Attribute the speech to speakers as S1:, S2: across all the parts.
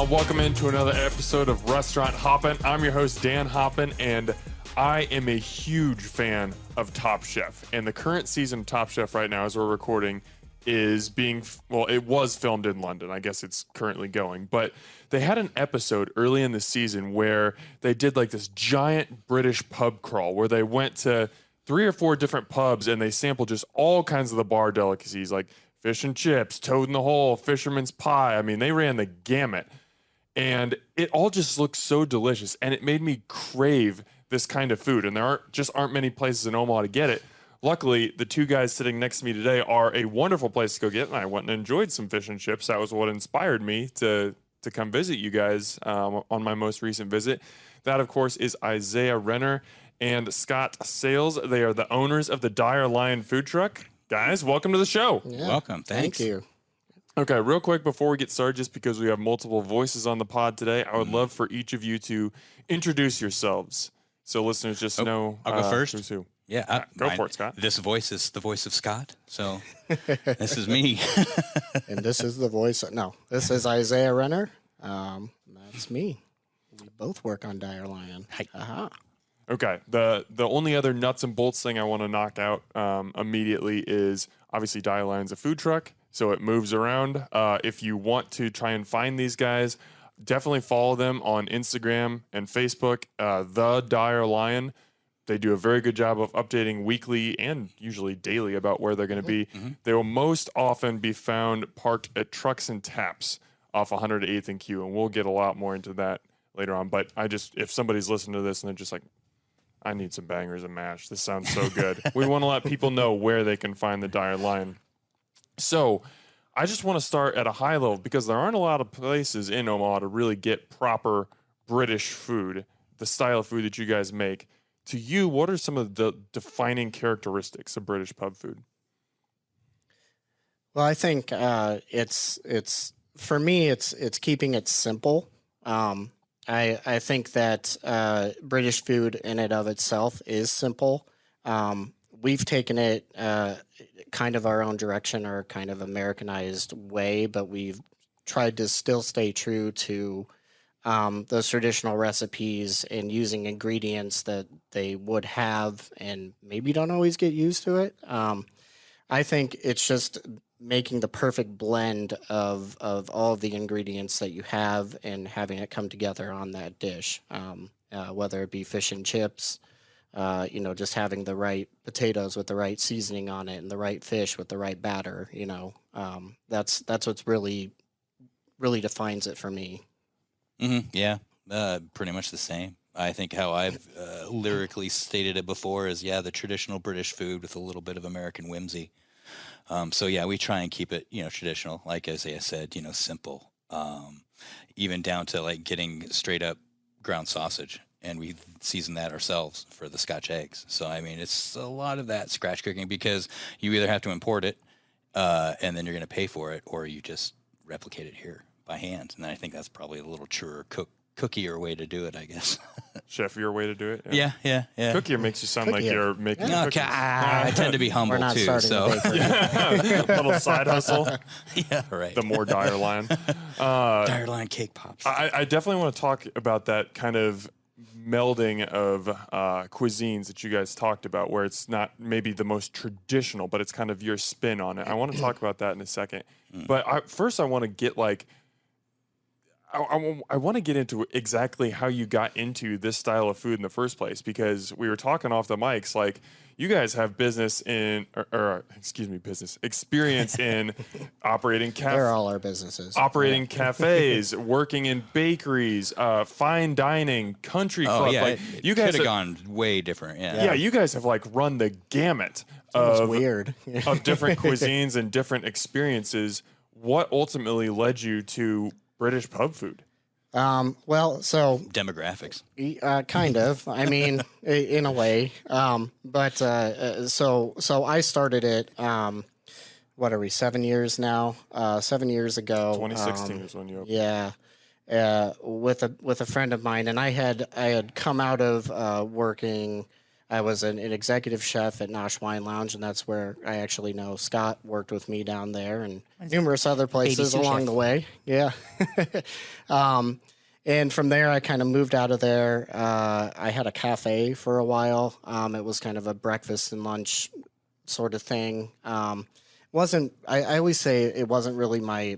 S1: Welcome into another episode of Restaurant Hoppen. I'm your host, Dan Hoppen, and I am a huge fan of Top Chef. And the current season of Top Chef right now, as we're recording, is being, well, it was filmed in London. I guess it's currently going. But they had an episode early in the season where they did like this giant British pub crawl where they went to 3 or 4 different pubs and they sampled just all kinds of the bar delicacies like fish and chips, toad in the hole, fisherman's pie. I mean, they ran the gamut. And it all just looks so delicious. And it made me crave this kind of food. And there aren't many places in Omaha to get it. Luckily, the 2 guys sitting next to me today are a wonderful place to go get it. And I went and enjoyed some fish and chips. That was what inspired me to come visit you guys on my most recent visit. That, of course, is Isaiah Renner and Scott Sales. They are the owners of the Dire Lion food truck. Guys, welcome to the show.
S2: Yeah,
S3: welcome. Thanks.
S2: Thank you.
S1: Okay, real quick before we get started, just because we have multiple voices on the pod today, I would love for each of you to introduce yourselves so listeners just know.
S3: I'll go first.
S1: Who's who.
S3: Yeah,
S1: Go for it, Scott.
S3: This voice is the voice of Scott, so this is me.
S2: And this is the voice. This is Isaiah Renner. That's me. We both work on Dire Lion.
S3: Hi.
S1: Okay, the only other nuts and bolts thing I want to knock out immediately is obviously Dire Lion's a food truck, so it moves around. If you want to try and find these guys, definitely follow them on Instagram and Facebook, The Dire Lion. They do a very good job of updating weekly and usually daily about where they're going to be. They will most often be found parked at Trucks and Taps off 108th and Q, and we'll get a lot more into that later on. But if somebody's listening to this and they're just like, I need some bangers and mash. This sounds so good. We want to let people know where they can find the Dire Lion. So I just want to start at a high level because there aren't a lot of places in Omaha to really get proper British food, the style of food that you guys make. To you, what are some of the defining characteristics of British pub food?
S2: Well, I think it's for me. It's keeping it simple. I think that British food in and of itself is simple. We've taken it kind of our own direction or kind of Americanized way, but we've tried to still stay true to those traditional recipes and using ingredients that they would have and maybe don't always get used to it. I think it's just making the perfect blend of all of the ingredients that you have and having it come together on that dish, whether it be fish and chips, just having the right potatoes with the right seasoning on it and the right fish with the right batter, that's what's really defines it for me.
S3: Mm-hmm. Yeah, pretty much the same. I think how I've lyrically stated it before is, the traditional British food with a little bit of American whimsy. So yeah, we try and keep it, traditional, like Isaiah said, simple, even down to like getting straight up ground sausage, and we season that ourselves for the Scotch eggs. So I mean, it's a lot of that scratch cooking because you either have to import it, and then you're going to pay for it, or you just replicate it here by hand. And I think that's probably a little truer cookier way to do it, I guess.
S1: Chef, your way to do it?
S3: Yeah.
S1: Cookier makes you sound like you're making cookies.
S3: I tend to be humble too, so
S1: little side hustle.
S3: Yeah, right.
S1: The more Dire Lion.
S3: Dire Lion cake pops.
S1: I definitely want to talk about that kind of melding of cuisines that you guys talked about, where it's not maybe the most traditional, but it's kind of your spin on it. I want to talk about that in a second. But first I want to get I want to get into exactly how you got into this style of food in the first place, because we were talking off the mics, like you guys have experience in operating
S2: They're all our businesses.
S1: Operating cafes, working in bakeries, fine dining, country club.
S3: Yeah,
S1: you guys
S3: could have gone way different.
S1: Yeah, you guys have run the gamut of
S2: weird
S1: of different cuisines and different experiences. What ultimately led you to British pub food?
S2: Well, so
S3: demographics,
S2: kind of. I mean, in a way. So I started it. What are we? 7 years now. 7 years ago.
S1: 2016 is when you opened.
S2: Yeah. With a friend of mine, and I had come out of working I was an executive chef at Nosh Wine Lounge, and that's where I actually know Scott worked with me down there, and numerous other places along the way. Yeah. And from there, I kind of moved out of there. I had a cafe for a while. It was kind of a breakfast and lunch sort of thing. Wasn't I always say it wasn't really my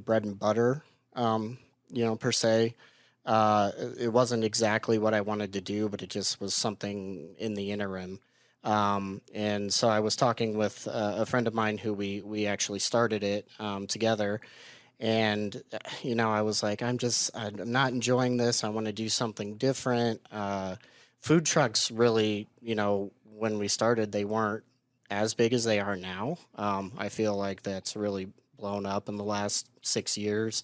S2: bread and butter, per se. It wasn't exactly what I wanted to do, but it just was something in the interim. And so I was talking with a friend of mine who we actually started it together. And, I was like, I'm not enjoying this. I want to do something different. Food trucks really, when we started, they weren't as big as they are now. I feel like that's really blown up in the last 6 years.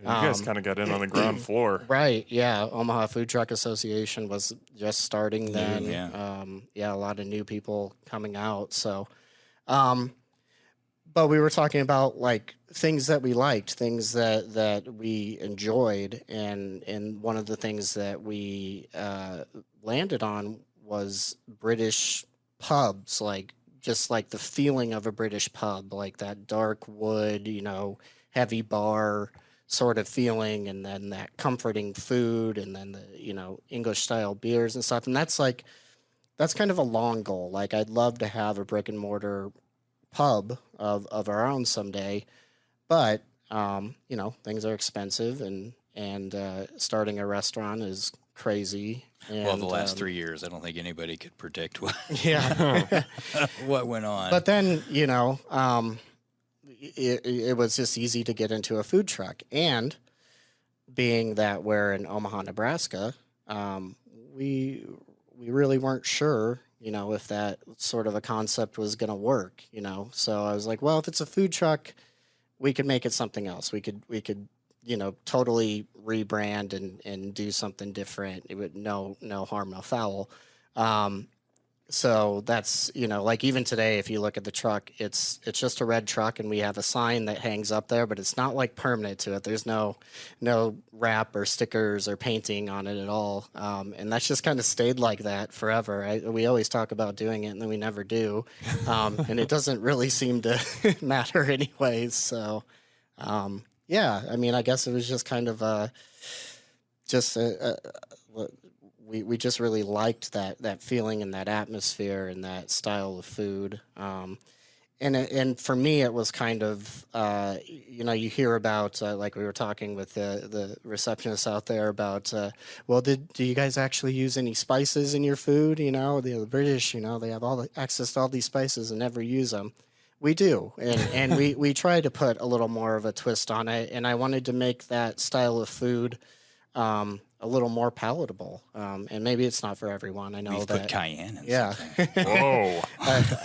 S1: You guys kind of got in on the ground floor.
S2: Right. Yeah. Omaha Food Truck Association was just starting then.
S3: Yeah.
S2: A lot of new people coming out. So, but we were talking about like things that we liked, things that we enjoyed, and one of the things that we landed on was British pubs, like just like the feeling of a British pub, like that dark wood, heavy bar sort of feeling, and then that comforting food, and then the English style beers and stuff. And that's kind of a long goal. Like I'd love to have a brick and mortar pub of our own someday, but things are expensive, and starting a restaurant is crazy. And,
S3: well, the last 3 years, I don't think anybody could predict what
S2: yeah
S3: what went on.
S2: But then it was just easy to get into a food truck, and being that we're in Omaha, Nebraska, we really weren't sure if that sort of a concept was going to work, So I was like, well, if it's a food truck, we could make it something else. We could, totally rebrand and do something different. It would no harm, no foul. So that's, like even today, if you look at the truck, it's just a red truck, and we have a sign that hangs up there, but it's not like permanent to it. There's no wrap or stickers or painting on it at all. And that's just kind of stayed like that forever. We always talk about doing it, and then we never do. And it doesn't really seem to matter anyways. So, I guess it was just kind of we just really liked that feeling and that atmosphere and that style of food. And for me, it was kind of, you hear about, like we were talking with the receptionist out there about, well, do you guys actually use any spices in your food? The British, they have all the access to all these spices and never use them. We do. And we try to put a little more of a twist on it. And I wanted to make that style of food a little more palatable. And maybe it's not for everyone. I know
S3: We've
S2: that
S3: put cayenne in
S2: something.
S1: Whoa.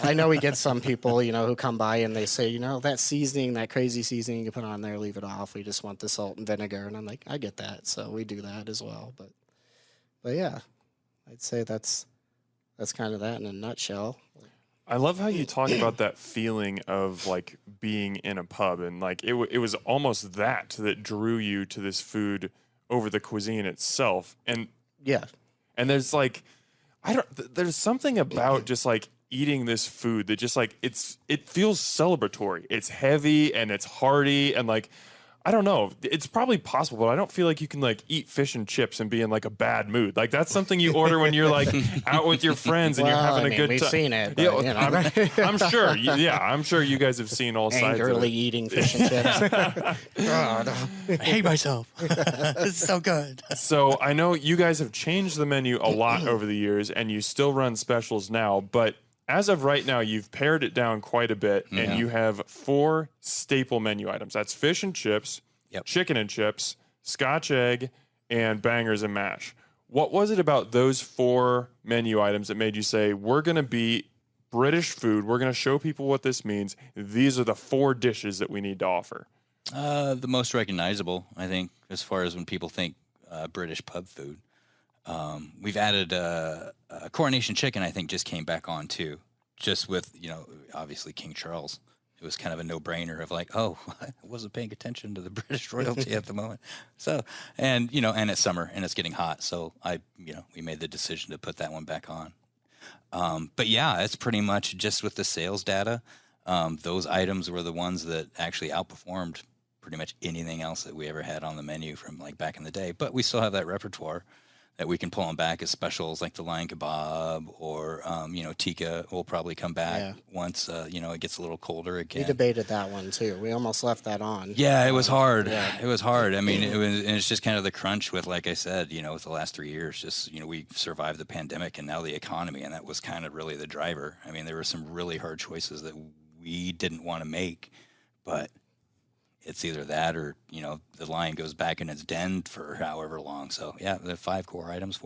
S2: I know we get some people, who come by and they say, that seasoning, that crazy seasoning you put on there, leave it off. We just want the salt and vinegar. And I'm like, I get that. So we do that as well. But yeah, I'd say that's kind of that in a nutshell.
S1: I love how you talk about that feeling of like being in a pub, and like it was almost that drew you to this food over the cuisine itself. And
S2: yeah,
S1: and there's like there's something about just like eating this food that just like it feels celebratory. It's heavy and it's hearty, and like I don't know, it's probably possible, but I don't feel like you can like eat fish and chips and be in like a bad mood. Like that's something you order when you're like out with your friends and you're having a good time.
S2: We've seen it. But,
S1: I'm sure. Yeah, I'm sure you guys have seen all sides of it.
S2: Angrily eating fish and chips.
S3: God, I hate myself. It's so good.
S1: So I know you guys have changed the menu a lot over the years, and you still run specials now, but as of right now, you've pared it down quite a bit, and you have 4 staple menu items. That's fish and chips, chicken and chips, Scotch egg, and bangers and mash. What was it about those 4 menu items that made you say, we're going to be British food, we're going to show people what this means, these are the 4 dishes that we need to offer?
S3: The most recognizable, I think, as far as when people think British pub food. We've added coronation chicken. I think just came back on too, just with obviously King Charles. It was kind of a no-brainer of like, oh, I wasn't paying attention to the British royalty at the moment. So and it's summer and it's getting hot, so we made the decision to put that one back on. But yeah, it's pretty much just with the sales data. Those items were the ones that actually outperformed pretty much anything else that we ever had on the menu from like back in the day. But we still have that repertoire that we can pull them back as specials, like the lion kebab or tikka will probably come back once it gets a little colder again.
S2: We debated that one too. We almost left that on.
S3: Yeah, it was hard.
S2: Yeah.
S3: It was hard. I mean, it's just kind of the crunch with, like I said, with the last 3 years, just we survived the pandemic and now the economy, and that was kind of really the driver. I mean, there were some really hard choices that we didn't want to make, but it's either that or, the lion goes back in its den for however long. So, yeah, the 4 core items,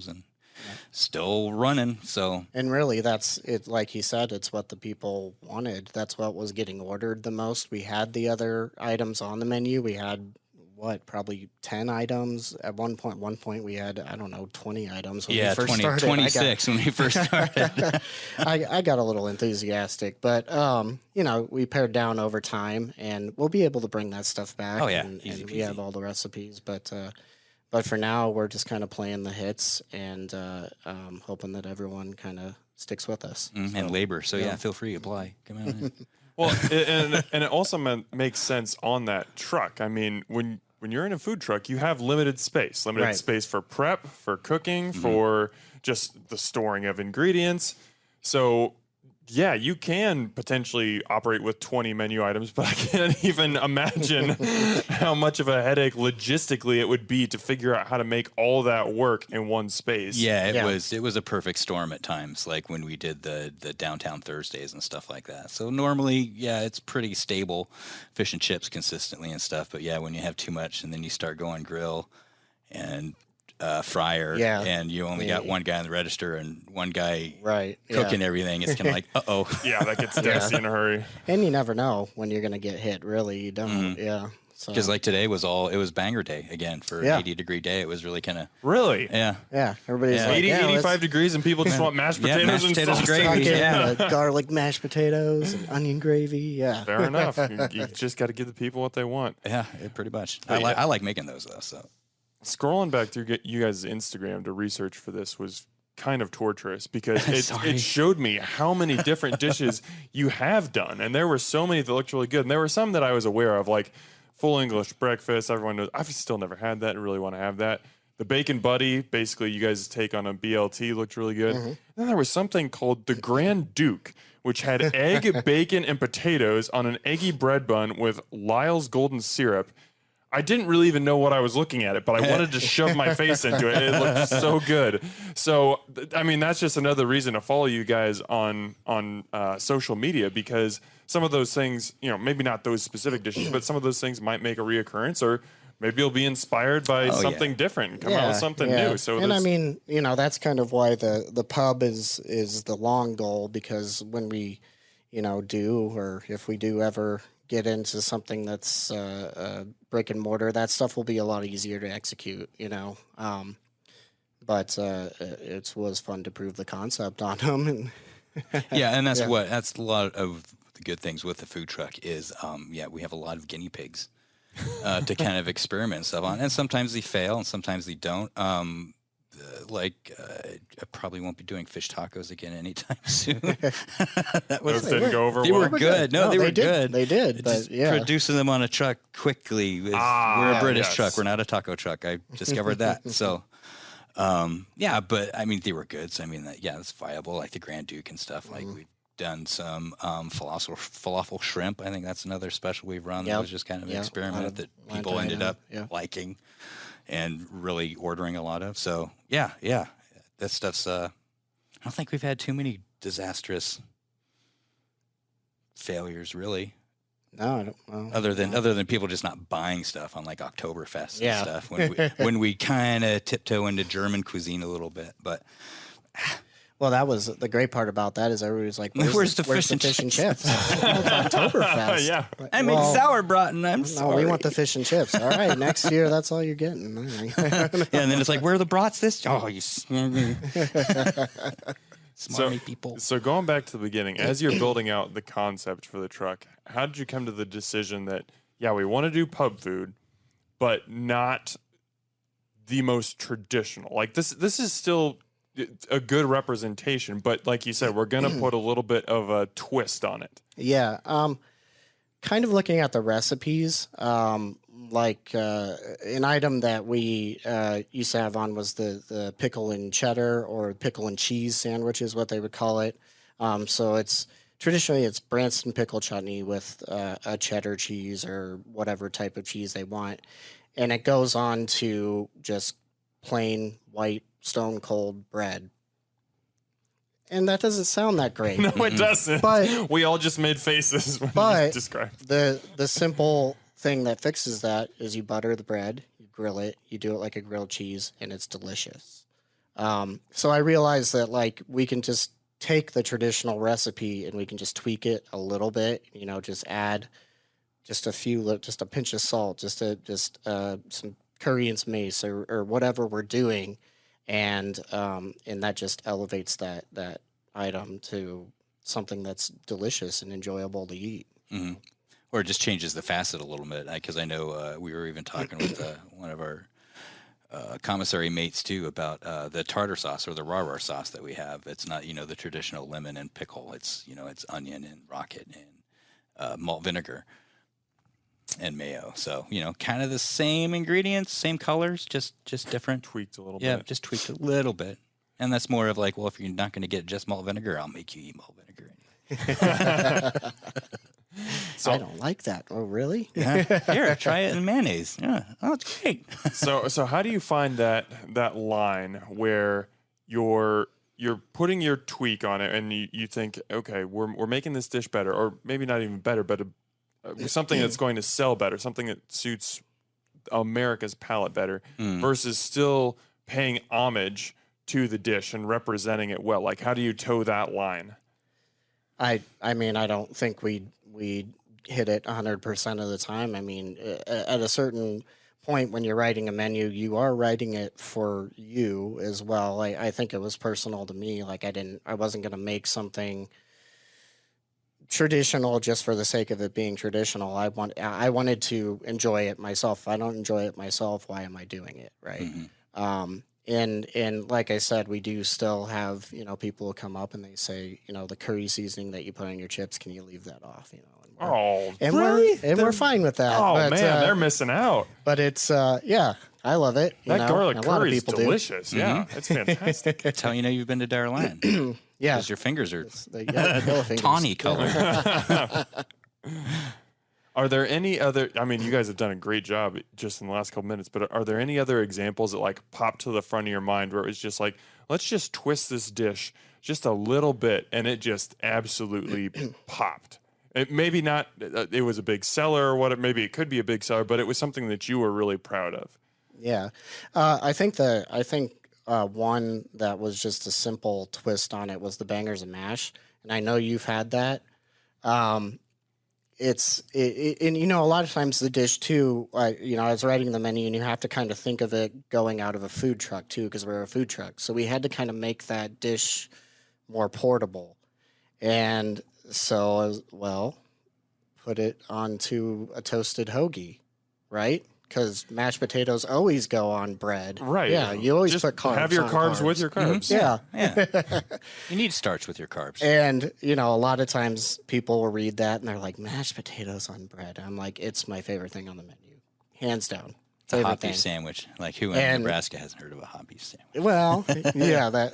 S3: and still running. So,
S2: and really, that's it. Like he said, it's what the people wanted. That's what was getting ordered the most. We had the other items on the menu. We had probably 10 items at one point. One point we had, I don't know, 20 items when we first started.
S3: 26 when we first started.
S2: I got a little enthusiastic, but we pared down over time, and we'll be able to bring that stuff back.
S3: Oh yeah,
S2: and
S3: easy
S2: we have all the recipes, but for now we're just kind of playing the hits and hoping that everyone kind of sticks with us.
S3: And labor. So yeah, feel free to apply. Come on.
S1: Well, and it also makes sense on that truck. I mean, when you're in a food truck, you have limited space space for prep, for cooking, for just the storing of ingredients. So, yeah, you can potentially operate with 20 menu items, but I can't even imagine how much of a headache logistically it would be to figure out how to make all that work in one space.
S3: Yeah, it was a perfect storm at times, like when we did the downtown Thursdays and stuff like that. So normally, yeah, it's pretty stable, fish and chips consistently and stuff. But yeah, when you have too much and then you start going grill and fryer, and you only got one guy in the register and one guy cooking everything, it's kind of like, uh-oh.
S1: Yeah, that gets dicey in a hurry.
S2: And you never know when you're going to get hit, really. You don't,
S3: Because like today it was banger day again for an 80-degree day. It was really kind of...
S1: Really?
S3: Yeah.
S2: Yeah, everybody's like...
S1: 85 degrees and people just want mashed potatoes
S3: mashed
S1: and
S3: potatoes
S1: gravy.
S2: Garlic mashed potatoes and onion gravy,
S1: Fair enough. You just got to give the people what they want.
S3: Yeah, pretty much. I like making those, though, so...
S1: Scrolling back through you guys' Instagram to research for this was kind of torturous because it showed me how many different dishes you have done. And there were so many that looked really good. And there were some that I was aware of, like full English breakfast. Everyone knows. I've still never had that and really want to have that. The bacon buddy, basically you guys' take on a BLT, looked really good. And then there was something called the Grand Duke, which had egg, bacon, and potatoes on an eggy bread bun with Lyle's golden syrup. I didn't really even know what I was looking at it, but I wanted to shove my face into it. It looked so good. So, I mean, that's just another reason to follow you guys on social media, because some of those things, maybe not those specific dishes, but some of those things might make a reoccurrence, or maybe you'll be inspired by something different and come out with something new. So,
S2: and I mean, that's kind of why the pub is the long goal, because when we, if we do ever get into something that's brick and mortar, that stuff will be a lot easier to execute, but it was fun to prove the concept on them. And
S3: and that's a lot of the good things with the food truck is, we have a lot of guinea pigs to kind of experiment and stuff on, and sometimes they fail and sometimes they don't. I probably won't be doing fish tacos again anytime soon.
S1: Those didn't go over well.
S3: They were good. No, they were good.
S2: They did. But
S3: producing them on a truck quickly. We're a British truck. We're not a taco truck. I discovered that. So, but I mean, they were good. So I mean, that's viable. Like the Grand Duke and stuff. Like we've done some falafel shrimp. I think that's another special we've run. That was just kind of an experiment that people ended up liking and really ordering a lot of. So that stuff's I don't think we've had too many disastrous failures, really.
S2: No, I don't. Well,
S3: other than people just not buying stuff on like Oktoberfest and stuff when we kind of tiptoe into German cuisine a little bit, but
S2: well, that was the great part about that is everybody's like,
S3: where's the fish and chips?
S2: Well, it's Oktoberfest.
S1: Yeah.
S3: I make sauerbraten, and I'm sorry.
S2: No, we want the fish and chips. All right, next year, that's all you're getting.
S3: And then it's like, where are the brats this? Oh, you smarmy people.
S1: So going back to the beginning, as you're building out the concept for the truck, how did you come to the decision that, we want to do pub food, but not the most traditional? Like this is still a good representation. But like you said, we're gonna put a little bit of a twist on it.
S2: Yeah. Kind of looking at the recipes, an item that we used to have on was the pickle and cheddar or pickle and cheese sandwich is what they would call it. So it's traditionally it's Branston pickle chutney with a cheddar cheese or whatever type of cheese they want, and it goes on to just plain white stone cold bread. And that doesn't sound that great.
S1: No, it doesn't.
S2: But
S1: we all just made faces when you described.
S2: the simple thing that fixes that is you butter the bread, you grill it, you do it like a grilled cheese, and it's delicious. So I realized that like we can just take the traditional recipe and we can just tweak it a little bit. You know, just add just a pinch of salt, just some curry and some mace or whatever we're doing, and that just elevates that item to something that's delicious and enjoyable to eat.
S3: Mm-hmm. Or it just changes the facet a little bit, because I know we were even talking with one of our commissary mates too about the tartar sauce or the raw sauce that we have. It's not the traditional lemon and pickle. It's it's onion and rocket and malt vinegar and mayo. So kind of the same ingredients, same colors, just different,
S1: Tweaked a little bit.
S3: Yeah, just tweaked a little bit. And that's more of like, well, if you're not going to get just malt vinegar, I'll make you eat malt vinegar.
S2: So I don't like that. Oh, really?
S3: Yeah. Here, try it in mayonnaise. Yeah. Oh, it's great.
S1: So how do you find that line where you're putting your tweak on it and you think, okay, we're making this dish better, or maybe not even better, but something that's going to sell better, something that suits America's palate better, versus still paying homage to the dish and representing it well? Like, how do you toe that line?
S2: I mean, I don't think we hit it 100% of the time. I mean, at a certain point when you're writing a menu, you are writing it for you as well. I think it was personal to me. Like I wasn't going to make something traditional just for the sake of it being traditional. I wanted to enjoy it myself. If I don't enjoy it myself, why am I doing it? Right. Mm-hmm. And like I said, we do still have, people who come up and they say, the curry seasoning that you put on your chips, can you leave that off? We're fine with that.
S1: Oh, but, man, they're missing out.
S2: But it's, I love it.
S1: That garlic curry is delicious. Do. Yeah, it's fantastic.
S3: That's how you know you've been to Dire Lion.
S2: Yeah.
S3: Because your fingers are
S2: fingers.
S3: tawny color.
S1: Are there any other, I mean, you guys have done a great job just in the last couple minutes, but are there any other examples that like pop to the front of your mind where it was just like, let's just twist this dish just a little bit and it just absolutely popped? It maybe not, it was a big seller or what, maybe it could be a big seller, but it was something that you were really proud of.
S2: Yeah. I think one that was just a simple twist on it was the bangers and mash. And I know you've had that. And a lot of times the dish too, I was writing the menu and you have to kind of think of it going out of a food truck too, because we're a food truck. So we had to kind of make that dish more portable. And so, put it onto a toasted hoagie, right? Because mashed potatoes always go on bread.
S1: Right.
S2: Yeah, you always
S1: just
S2: put carbs.
S1: Have your
S2: on
S1: carbs with your carbs.
S2: Mm-hmm.
S3: Yeah. You need starch with your carbs.
S2: And, a lot of times people will read that and they're like, mashed potatoes on bread. I'm like, it's my favorite thing on the menu. Hands down.
S3: It's a hot beef sandwich. Like who in Nebraska hasn't heard of a hot beef sandwich?
S2: Well, yeah,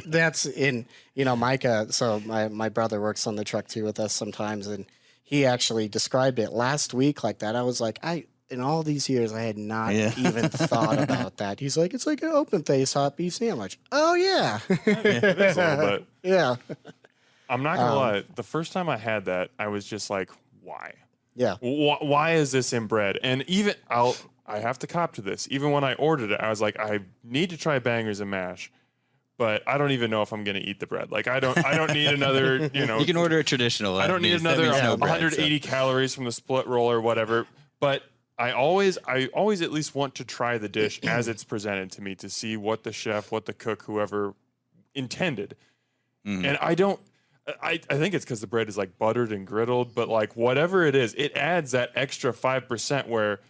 S2: that's in, Micah. So my brother works on the truck too with us sometimes. And he actually described it last week like that. I was like, in all these years, I had not even thought about that. He's like, it's like an open face hot beef sandwich. Oh, yeah.
S1: It is a little bit.
S2: Yeah.
S1: I'm not going to lie. The first time I had that, I was just like, why?
S2: Yeah.
S1: Why is this in bread? And even, I have to cop to this. Even when I ordered it, I was like, I need to try bangers and mash. But I don't even know if I'm going to eat the bread. Like, I don't need another,
S3: You can order a traditional.
S1: I don't need another 180 calories from the split roll or whatever. But I always at least want to try the dish as it's presented to me to see what the chef, what the cook, whoever intended. And I think it's because the bread is like buttered and griddled, but like whatever it is, it adds that extra 5% where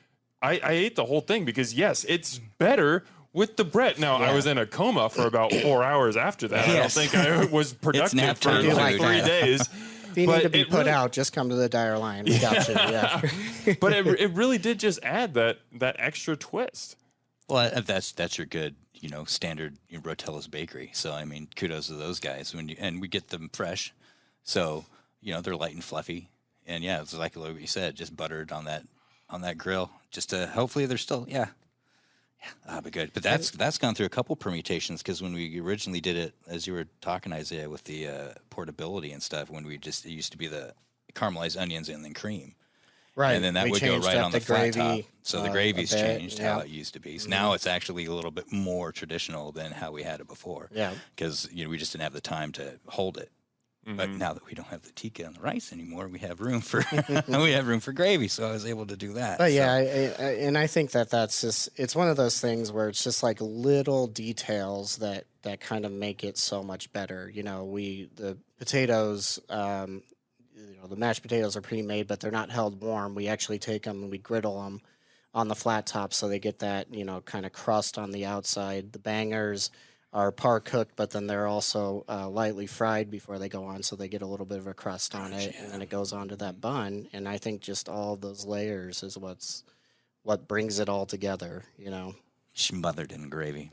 S1: I ate the whole thing because yes, it's better with the Brett. Now, I was in a coma for about 4 hours after that.
S3: Yes.
S1: I don't think I was productive
S3: nap
S1: for
S3: time
S1: like
S3: food.
S1: 3 days.
S2: If you
S1: But
S2: need to be
S1: it
S2: put
S1: really-
S2: out, just come to the Dire Lion. We got you. Yeah.
S1: But it really did just add that extra twist.
S3: Well, that's your good, standard Rotella's bakery. So I mean, kudos to those guys. And we get them fresh, so they're light and fluffy. And yeah, it's like what you said, just buttered on that grill, just to hopefully they're still but good. But that's gone through a couple permutations, because when we originally did it, as you were talking, Isaiah, with the portability and stuff, when it used to be the caramelized onions and then cream.
S2: Right.
S3: And then that
S2: We
S3: would go
S2: changed
S3: right
S2: up
S3: on the flat top.
S2: gravy,
S3: So the gravy's
S2: a bit,
S3: changed
S2: yeah.
S3: how it used to be. So now it's actually a little bit more traditional than how we had it before.
S2: Yeah.
S3: Because we just didn't have the time to hold it. But now that we don't have the tikka and the rice anymore, we have room for gravy. So I was able to do that.
S2: But yeah, and I think that's just, it's one of those things where it's just like little details that kind of make it so much better. The potatoes, the mashed potatoes are pre-made, but they're not held warm. We actually take them and we griddle them on the flat top, so they get that, kind of crust on the outside. The bangers are par cooked, but then they're also lightly fried before they go on, so they get a little bit of a crust on it, and then it goes onto that bun. And I think just all of those layers is what brings it all together.
S3: Smothered in gravy.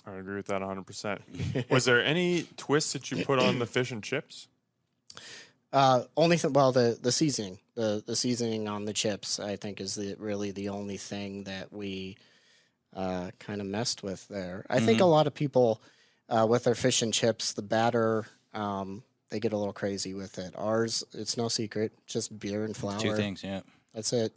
S1: I agree with that 100%. Was there any twists that you put on the fish and chips?
S2: Only the seasoning, the seasoning on the chips, I think, is really the only thing that we kind of messed with there. I think a lot of people with their fish and chips, the batter, they get a little crazy with it. Ours, it's no secret, just beer and flour.
S3: 2 things, yeah.
S2: That's it.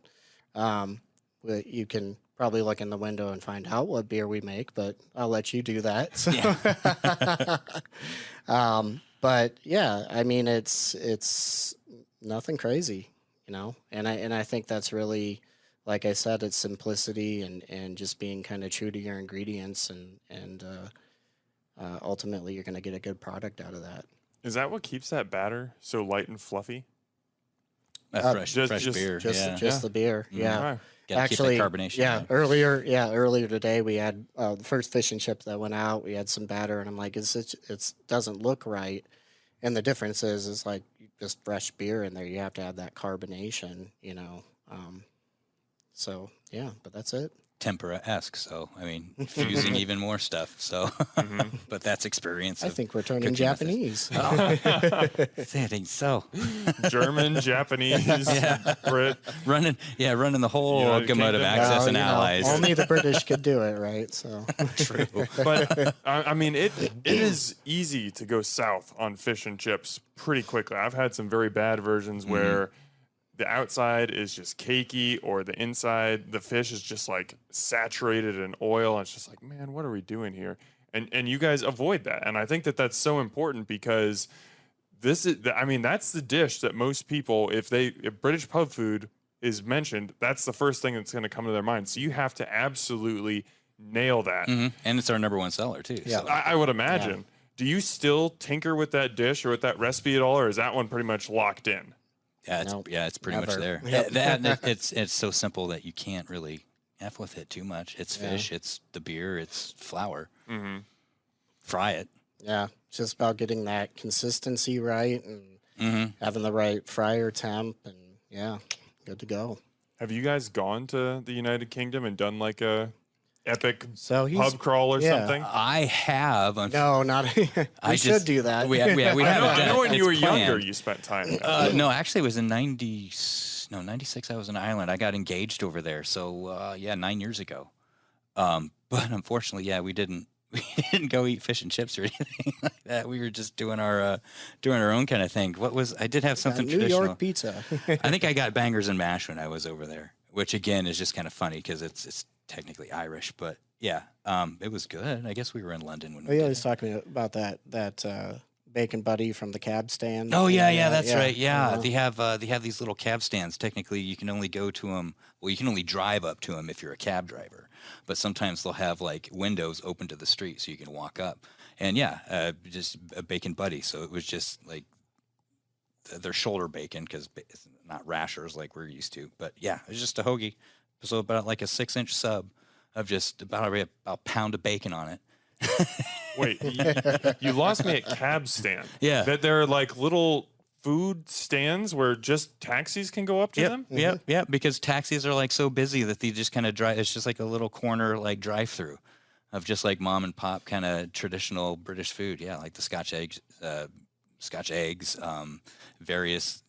S2: You can probably look in the window and find out what beer we make, but I'll let you do that. So.
S3: Yeah.
S2: But yeah, I mean, it's nothing crazy, and I think that's really, like I said, it's simplicity and just being kind of true to your ingredients, and ultimately you're going to get a good product out of that.
S1: Is that what keeps that batter so light and fluffy?
S3: Fresh
S1: just
S3: beer.
S2: Just the beer. Yeah.
S1: Right.
S3: Gotta
S2: Actually,
S3: keep that carbonation.
S2: yeah,
S3: in.
S2: earlier today we had the first fish and chip that went out. We had some batter, and I'm like, it doesn't look right. And the difference is like just fresh beer in there. You have to have that carbonation, So yeah, but that's it.
S3: Tempura-esque. So I mean, fusing even more stuff. So, but that's experience.
S2: I think we're turning
S3: cooking with
S2: Japanese.
S3: I think so.
S1: German, Japanese, Brit.
S3: running the whole
S1: United
S3: gamut of
S1: Kingdom.
S3: access
S2: Well,
S3: and allies.
S2: only the British could do it, right? So
S3: True.
S1: But I mean, it is easy to go south on fish and chips pretty quickly. I've had some very bad versions where the outside is just cakey, or the inside, the fish is just like saturated in oil. And it's just like, man, what are we doing here? And you guys avoid that. And I think that's so important, because that's the dish that most people, if British pub food is mentioned, that's the first thing that's going to come to their mind. So you have to absolutely nail that.
S3: And it's our number one seller too.
S2: Yeah.
S3: So.
S1: I would imagine. Yeah. Do you still tinker with that dish or with that recipe at all, or is that one pretty much locked in?
S3: Yeah, it's pretty much there.
S2: Yep.
S3: It's so simple that you can't really F with it too much. It's fish, it's the beer, it's flour. Fry it.
S2: Yeah, it's just about getting that consistency right and having the right fryer temp, and yeah, good to go.
S1: Have you guys gone to the United Kingdom and done like a epic pub crawl or something?
S3: I have.
S2: No, not. I should do that.
S3: We haven't done it.
S1: I know when you were
S3: planned.
S1: younger, you spent time.
S3: No, actually, it was in 96. I was in Ireland. I got engaged over there. So 9 years ago. But unfortunately, we didn't go eat fish and chips or anything like that. We were just doing our own kind of thing. I did have something
S2: New
S3: traditional.
S2: York pizza.
S3: I think I got bangers and mash when I was over there, which again is just kind of funny because it's technically Irish, but it was good. I guess we were in London when we
S2: I was talking about that bacon buddy from the cab stand.
S3: Oh yeah, that's right. Yeah, they have these little cab stands. Technically, you can only go to them. Well, you can only drive up to them if you're a cab driver. But sometimes they'll have like windows open to the street so you can walk up. And just a bacon buddy. So it was just like their shoulder bacon because it's not rashers like we're used to. But yeah, it was just a hoagie. So about like a 6-inch sub of just about a pound of bacon on it.
S1: Wait, you lost me at cab stand.
S3: Yeah.
S1: That there are like little food stands where just taxis can go up to them?
S3: Yeah, because taxis are like so busy that they just kind of drive. It's just like a little corner like drive-through of just like mom and pop kind of traditional British food. Yeah, like the Scotch eggs, various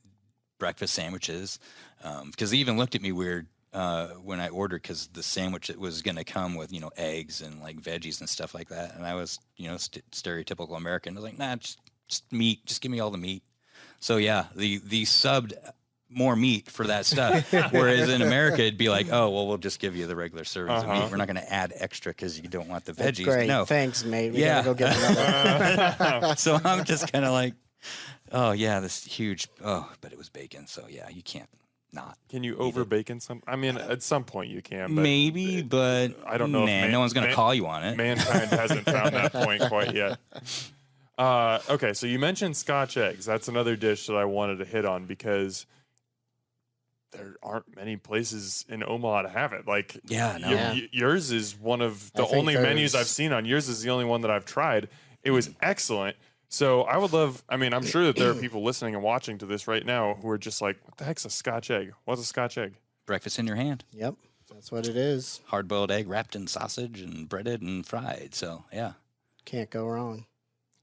S3: breakfast sandwiches. Because they even looked at me weird when I ordered, because the sandwich was going to come with, eggs and like veggies and stuff like that. And I was, stereotypical American. I was like, nah, just meat. Just give me all the meat. So yeah, the subbed more meat for that stuff. Whereas in America, it'd be like, oh, well, we'll just give you the regular servings of meat. We're not going to add extra because you don't want the veggies.
S2: That's great.
S3: No,
S2: Thanks, mate. We gotta go get another.
S3: So I'm just kind of like, oh yeah, this huge. Oh, but it was bacon. So yeah, you can't not.
S1: Can you over bacon some? I mean, at some point you can. But
S3: Maybe, but
S1: I don't know. If
S3: no one's going to call you on it.
S1: Mankind hasn't found that point quite yet. Okay, so you mentioned Scotch eggs. That's another dish that I wanted to hit on because there aren't many places in Omaha to have it. Like, yours is one of the only menus I've seen on. Yours is the only one that I've tried. It was excellent. So I would love, I'm sure that there are people listening and watching to this right now who are just like, what the heck's a Scotch egg? What's a Scotch egg?
S3: Breakfast in your hand.
S2: Yep, that's what it is.
S3: Hard-boiled egg wrapped in sausage and breaded and fried. So, yeah.
S2: Can't go wrong.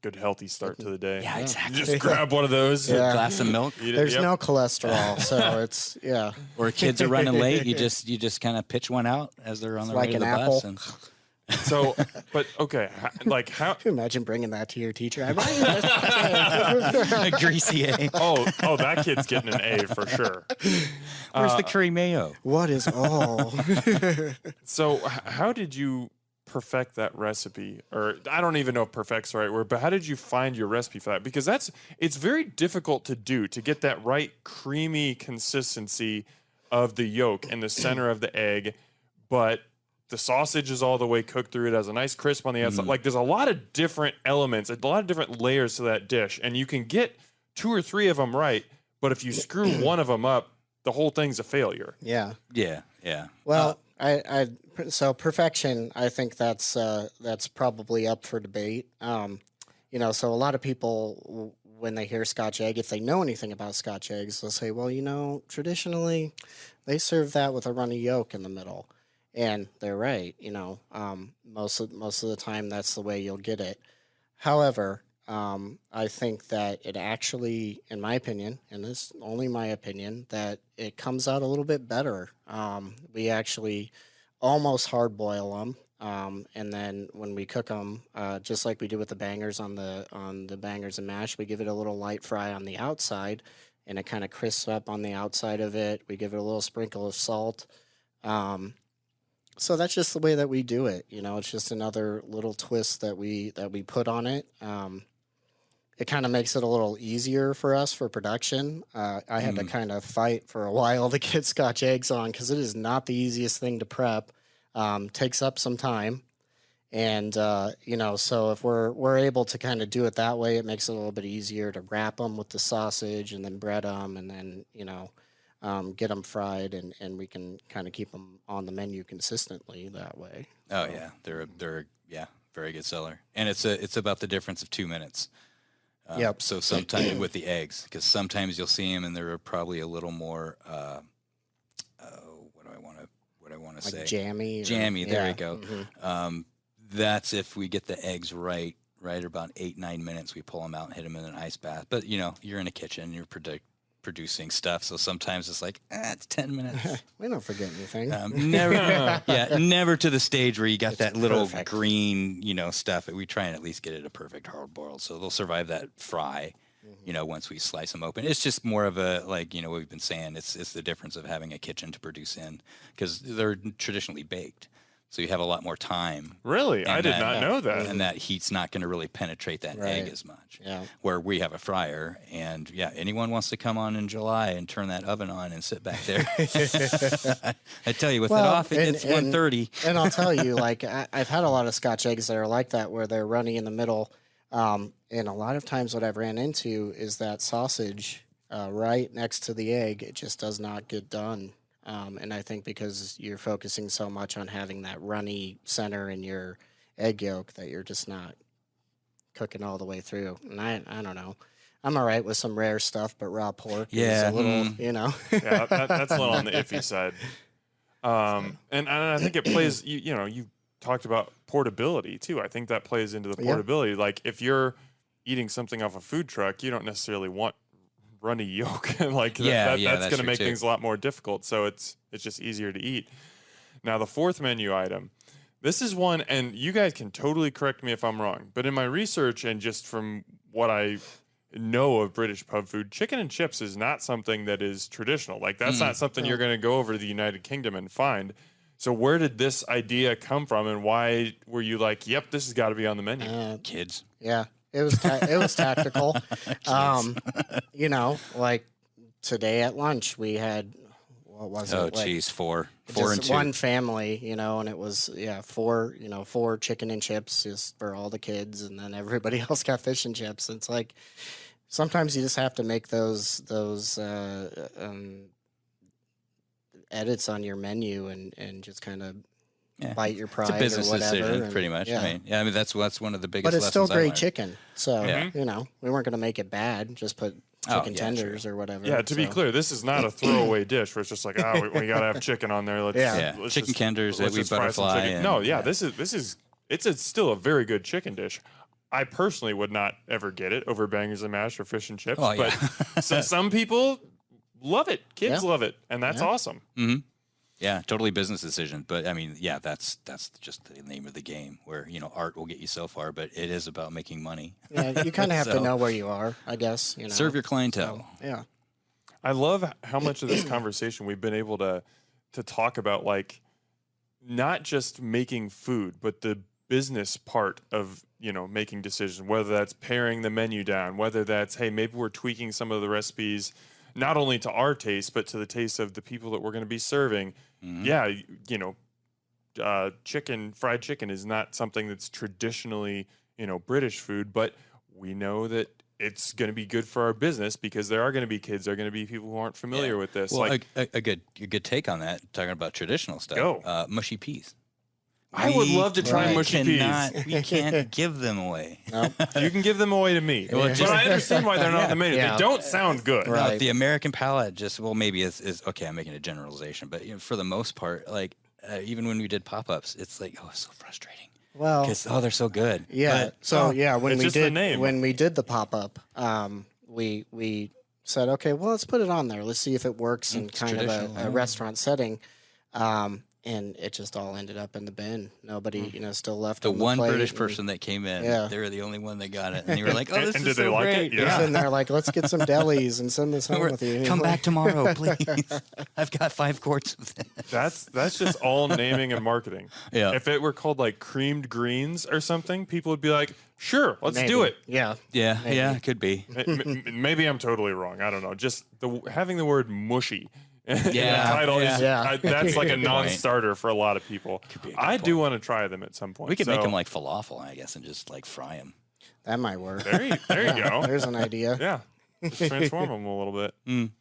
S1: Good healthy start to the day.
S3: Yeah, exactly.
S1: Just grab one of those.
S2: Yeah.
S3: A glass of milk.
S2: There's no cholesterol, so it's
S3: Or kids are running late, you just kind of pitch one out as they're on the way to the bus. And
S1: so, but okay, like how?
S2: Can you imagine bringing that to your teacher?
S3: A greasy A.
S1: Oh, that kid's getting an A for sure.
S3: Where's the curry mayo?
S2: What is all?
S1: So, how did you perfect that recipe? Or I don't even know if perfect's the right word, but how did you find your recipe for that? Because it's very difficult to do, to get that right creamy consistency of the yolk in the center of the egg, but the sausage is all the way cooked through. It has a nice crisp on the outside. Like, there's a lot of different elements, a lot of different layers to that dish, and you can get 2 or 3 of them right, but if you screw one of them up, the whole thing's a failure.
S2: Yeah. Well, so perfection, I think that's probably up for debate. So a lot of people, when they hear Scotch egg, if they know anything about Scotch eggs, they'll say, well, traditionally they serve that with a runny yolk in the middle. And they're right, most of the time that's the way you'll get it. However, I think that it actually, in my opinion, and this is only my opinion, that it comes out a little bit better. We actually almost hard boil them, and then when we cook them, just like we do with the bangers on the bangers and mash, we give it a little light fry on the outside, and it kind of crisps up on the outside of it. We give it a little sprinkle of salt. So that's just the way that we do it. It's just another little twist that we put on it. It kind of makes it a little easier for us for production. I had to kind of fight for a while to get Scotch eggs on because it is not the easiest thing to prep. Takes up some time. And, so if we're able to kind of do it that way, it makes it a little bit easier to wrap them with the sausage and then bread them and then, get them fried and we can kind of keep them on the menu consistently that way.
S3: Oh yeah, they're very good seller, and it's about the difference of 2 minutes.
S2: Yep.
S3: So sometimes with the eggs, because sometimes you'll see them and they're probably a little more. What do I want to say?
S2: Jammy.
S3: There you go. Mm-hmm. That's if we get the eggs right about 8-9 minutes. We pull them out and hit them in an ice bath. But you're in a kitchen, you're producing stuff, so sometimes it's like it's 10 minutes.
S2: We don't forget anything.
S3: Never to the stage where you got that little
S2: perfect.
S3: green stuff. We try and at least get it a perfect hard boiled, so they'll survive that fry. Once we slice them open, it's just more of a what we've been saying. It's the difference of having a kitchen to produce in, because they're traditionally baked. So you have a lot more time.
S1: Really? I did not know that.
S3: And that heat's not going to really penetrate that egg as much.
S2: Yeah.
S3: Where we have a fryer, and anyone wants to come on in July and turn that oven on and sit back there. I tell you, with it off, it's 1:30.
S2: And I'll tell you, I've had a lot of Scotch eggs that are like that, where they're runny in the middle. And a lot of times what I've ran into is that sausage right next to the egg, it just does not get done. And I think because you're focusing so much on having that runny center in your egg yolk that you're just not cooking all the way through. And I don't know. I'm all right with some rare stuff, but raw pork is a little,
S1: Yeah, that's a little on the iffy side. And I think it plays, you talked about portability too. I think that plays into the portability. Like if you're eating something off a food truck, you don't necessarily want runny yolk. Like that's going to make things a lot more difficult. So it's just easier to eat. Now the fourth menu item, this is one, and you guys can totally correct me if I'm wrong, but in my research and just from what I know of British pub food, chicken and chips is not something that is traditional. Like that's not something you're going to go over to the United Kingdom and find. So where did this idea come from, and why were you like, yep, this has got to be on the menu?
S3: Kids.
S2: Yeah, it was tactical. Like today at lunch we had, what was it?
S3: Oh, geez, four and two.
S2: One family, and it was four chicken and chips just for all the kids, and then everybody else got fish and chips. It's like sometimes you just have to make those edits on your menu and just kind of bite your pride.
S3: It's a business
S2: or whatever,
S3: decision, pretty much.
S2: Yeah.
S3: I mean, that's one of the biggest.
S2: But it's still
S3: lessons I
S2: great
S3: learned.
S2: chicken, so we weren't going to make it bad. Just put chicken tenders or whatever.
S1: Yeah, to be clear, this is not a throwaway dish where it's just like, we got to have chicken on there. Let's
S3: chicken tenders, we butterfly.
S1: This is still a very good chicken dish. I personally would not ever get it over bangers and mash or fish and chips, but some people love it. Kids love it, and that's awesome.
S3: Mm-hmm. Yeah, totally business decision. But I mean, that's just the name of the game where, art will get you so far, but it is about making money.
S2: Yeah, you kind of have to know where you are, I guess.
S3: Serve your clientele.
S2: So, yeah.
S1: I love how much of this conversation we've been able to talk about, like, not just making food, but the business part of, making decisions, whether that's paring the menu down, whether that's, hey, maybe we're tweaking some of the recipes, not only to our taste, but to the taste of the people that we're going to be serving. Mm-hmm. Yeah, fried chicken is not something that's traditionally, British food, but we know that it's going to be good for our business because there are going to be kids, there are going to be people who aren't familiar with this.
S3: Well, a good take on that, talking about traditional stuff, mushy peas.
S1: I would love to try mushy peas.
S3: We can't give them away.
S2: Nope.
S1: You can give them away to me. But I understand why they're not on the menu. They don't sound good.
S2: Right.
S3: No, the American palate maybe is okay, I'm making a generalization, but for the most part, like even when we did pop-ups, it's like, it's so frustrating.
S2: Well,
S3: because they're so good.
S2: Yeah.
S3: But,
S2: when we did the pop-up, we said, okay, well, let's put it on there. Let's see if it works in kind of a restaurant setting. And it just all ended up in the bin. Nobody, still left
S3: the
S2: on the
S3: one
S2: plate.
S3: British person that came in. They were the only one that got it, and you were like, "Oh, this
S1: and
S3: is
S1: did they
S3: so
S1: like
S3: great!"
S1: it? Yeah.
S2: And they're like, "Let's get some delis and send this home with you."
S3: Come back tomorrow, please. I've got 5 quarts of this.
S1: That's just all naming and marketing.
S3: Yeah.
S1: If it were called like creamed greens or something, people would be like, "Sure, let's do it."
S2: Yeah.
S3: Yeah, could be.
S1: Maybe I'm totally wrong. I don't know. Just having the word mushy. In the
S3: Yeah,
S1: title is
S2: yeah.
S1: that's like a
S3: Good point.
S1: non-starter for a lot of people. I do want to try them at some point.
S3: We could make them like falafel, I guess, and just like fry them.
S2: That might work.
S1: There you go.
S2: There's an idea.
S1: Yeah, just transform them a little bit.
S3: Mm.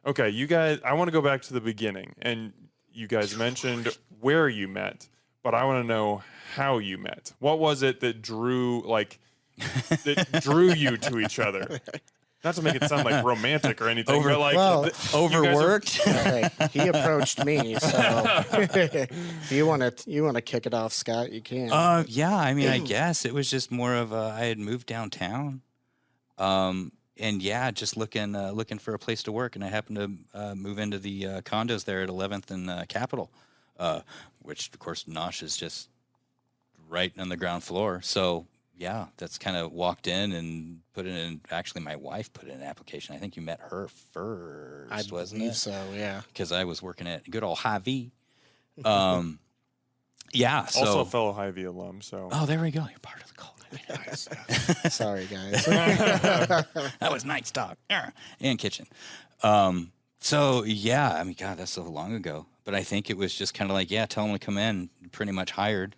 S1: Okay, you guys. I want to go back to the beginning, and you guys mentioned where you met, but I want to know how you met. What was it that drew you to each other? Not to make it sound like romantic or anything, but like
S3: overworked.
S2: He approached me, so if you want to kick it off, Scott, you can.
S3: Yeah, I mean, I guess it was just more of I had moved downtown, and just looking for a place to work, and I happened to move into the condos there at 11th and Capitol, which of course Nosh is just right on the ground floor, so. Yeah, that's kind of walked in and put it in. Actually, my wife put in an application. I think you met her first, wasn't it?
S2: So, yeah.
S3: Because I was working at good old Hy-Vee. Yeah. So,
S1: also a fellow Hy-Vee alum. So.
S3: Oh, there we go. You're part of the cult.
S2: Sorry, guys.
S3: That was night stock and kitchen. So yeah, I mean, God, that's so long ago. But I think it was just kind of like, tell them to come in. Pretty much hired.